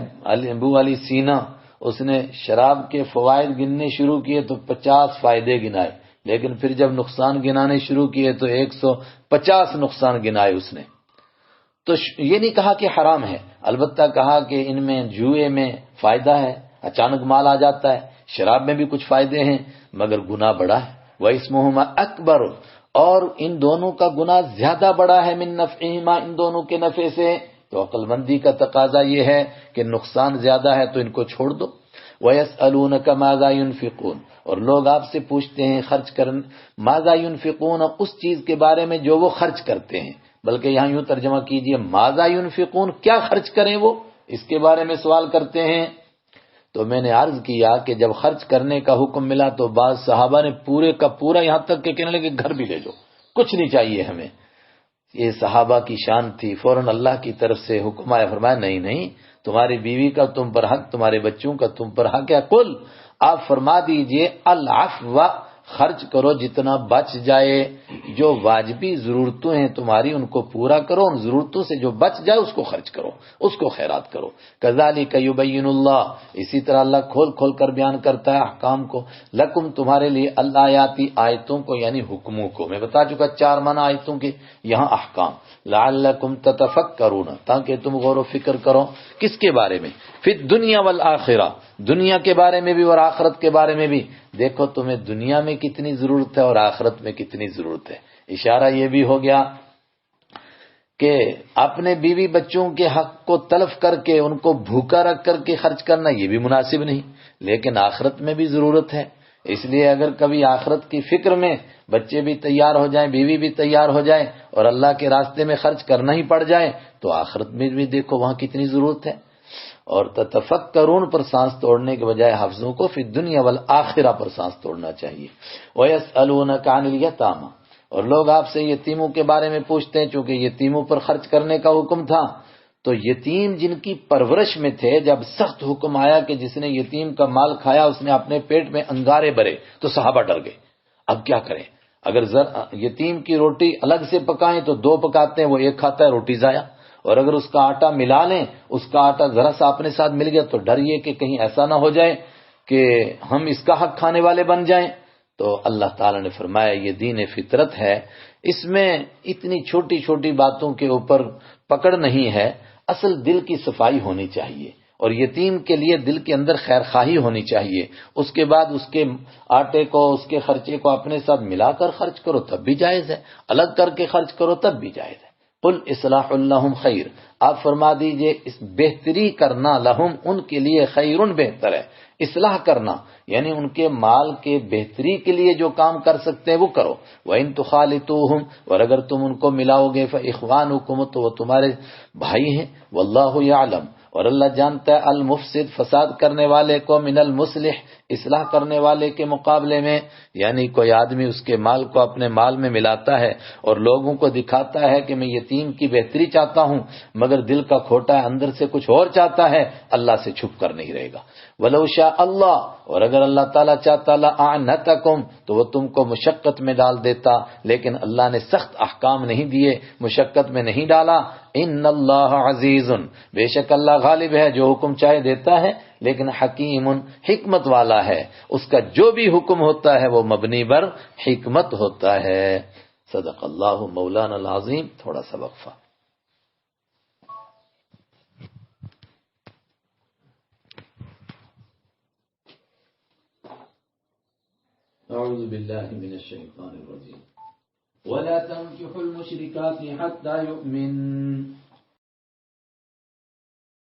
ابو علی سینا، اس نے شراب کے فوائد گننے شروع کیے تو 50 فائدے گنائے، لیکن پھر جب نقصان گنانے شروع کیے تو 150 نقصان گنائے اس نے۔ تو یہ نہیں کہا کہ حرام ہے، البتہ کہا کہ ان میں جوئے میں فائدہ ہے، اچانک مال آ جاتا ہے، شراب میں بھی کچھ فائدے ہیں مگر گناہ بڑا ہے، وَإِسْمُهُمَا أَكْبَرُ، اور ان دونوں کا گناہ زیادہ بڑا ہے، من نفعہما، ان دونوں کے نفع سے، تو عقل مندی کا تقاضا یہ ہے کہ نقصان زیادہ ہے تو ان کو چھوڑ دو۔ وَيَسْأَلُونَكَ مَاذَا يُنْفِقُونَ، اور لوگ آپ سے پوچھتے ہیں خرچ کرنے، ماذا ينفقون، اس چیز کے بارے میں جو وہ خرچ کرتے ہیں، بلکہ یہاں یوں ترجمہ کیجئے ماذا ينفقون، کیا خرچ کریں وہ، اس کے بارے میں سوال کرتے ہیں۔ تو میں نے عرض کیا کہ جب خرچ کرنے کا حکم ملا تو بعض صحابہ نے پورے کا پورا، یہاں تک کہ کہنے لگے گھر بھی لے جاؤ، کچھ نہیں چاہیے ہمیں، یہ صحابہ کی شان تھی، فوراً اللہ کی طرف سے حکم آیا، فرمایا نہیں نہیں، تمہاری بیوی کا تم پر حق، تمہارے بچوں کا تم پر حق ہے، قل، آپ فرما دیجئے، العفو، خرچ کرو جتنا بچ جائے، جو واجبی ضرورتیں ہیں تمہاری ان کو پورا کرو، ان ضرورتوں سے جو بچ جائے اس کو خرچ کرو، اس کو خیرات کرو۔ کذالک یبین اللہ، اسی طرح اللہ کھول کھول کر بیان کرتا ہے احکام کو، لکم، تمہارے لیے، الآیاتی، آیتوں کو یعنی حکموں کو، میں بتا چکا 4 معنی آیتوں کے، یہاں احکام، لعلکم تتفکرون، تاکہ تم غور و فکر کرو، کس کے بارے میں؟ فی الدنیا والآخرہ، دنیا کے بارے میں بھی اور آخرت کے بارے میں بھی، دیکھو تمہیں دنیا میں کتنی ضرورت ہے اور آخرت میں کتنی ضرورت ہے۔ اشارہ یہ بھی ہو گیا کہ اپنے بیوی بچوں کے حق کو تلف کر کے، ان کو بھوکا رکھ کر کے خرچ کرنا یہ بھی مناسب نہیں، لیکن آخرت میں بھی ضرورت ہے، اس لیے اگر کبھی آخرت کی فکر میں بچے بھی تیار ہو جائیں، بیوی بھی تیار ہو جائے اور اللہ کے راستے میں خرچ کرنا ہی پڑ جائے تو آخرت میں بھی دیکھو وہاں کتنی ضرورت ہے۔ اور تتفکرون پر سانس توڑنے کے بجائے حفظوں کو فی الدنیا والآخرہ پر سانس توڑنا چاہیے۔ وَيَسْأَلُونَكَ عَنِ الْيَتَامَى، اور لوگ آپ سے یتیموں کے بارے میں پوچھتے ہیں، چونکہ یتیموں پر خرچ کرنے کا حکم تھا، تو یتیم جن کی پرورش میں تھے، جب سخت حکم آیا کہ جس نے یتیم کا مال کھایا اس نے اپنے پیٹ میں انگارے بھرے، تو صحابہ ڈر گئے، اب کیا کریں؟ اگر یتیم کی روٹی الگ سے پکائیں تو 2 پکاتے ہیں، وہ 1 کھاتا ہے، روٹی ضائع، اور اگر اس کا آٹا ملا لیں، اس کا آٹا ذرا سا اپنے ساتھ مل گیا تو ڈر یہ کہ کہیں ایسا نہ ہو جائے کہ ہم اس کا حق کھانے والے بن جائیں۔ تو اللہ تعالیٰ نے فرمایا یہ دین فطرت ہے، اس میں اتنی چھوٹی چھوٹی باتوں کے اوپر پکڑ نہیں ہے، اصل دل کی صفائی ہونی چاہیے، اور یتیم کے لیے دل کے اندر خیر خواہی ہونی چاہیے۔ اس کے بعد اس کے آٹے کو، اس کے خرچے کو اپنے ساتھ ملا کر خرچ کرو تب بھی جائز ہے، الگ کر کے خرچ کرو تب بھی جائز ہے۔ قل اصلاح لہم خیر، آپ فرما دیجئے اس بہتری کرنا لہم ان کے لیے خیرن بہتر ہے۔ اصلاح کرنا یعنی ان کے مال کے بہتری کے لیے جو کام کر سکتے ہیں وہ کرو۔ وَإِن تُخَالِطُوهُمْ، اور اگر تم ان کو ملاؤ گے فَإِخْوَانُكُمْ، تو وہ تمہارے بھائی ہیں۔ وَاللَّهُ يَعْلَمُ، اور اللہ جانتا ہے المفسد، فساد کرنے والے کو، من المصلح، اصلاح کرنے والے کے مقابلے میں۔ یعنی کوئی آدمی اس کے مال کو اپنے مال میں ملاتا ہے اور لوگوں کو دکھاتا ہے کہ میں یتیم کی بہتری چاہتا ہوں، مگر دل کا کھوٹا ہے، اندر سے کچھ اور چاہتا ہے، اللہ سے چھپ کر نہیں رہے گا۔ وَلَوْ شَاءَ اللہ، اور اگر اللہ تعالیٰ چاہتا لَأَعْنَتَكُمْ، تو وہ تم کو مشقت میں ڈال دیتا، لیکن اللہ نے سخت احکام نہیں دیے، مشقت میں نہیں ڈالا۔ ان اللہ عزیز، بے شک اللہ غالب ہے، جو حکم چاہے دیتا ہے، لیکن حکیم، حکمت والا ہے، اس کا جو بھی حکم ہوتا ہے وہ مبنی بر حکمت ہوتا ہے۔ صدق اللہ مولانا العظیم۔ تھوڑا سا وقفہ۔ اعوذ باللہ من الشیطان الرجیم۔ ولا تنكحوا المشركات حتى يؤمن،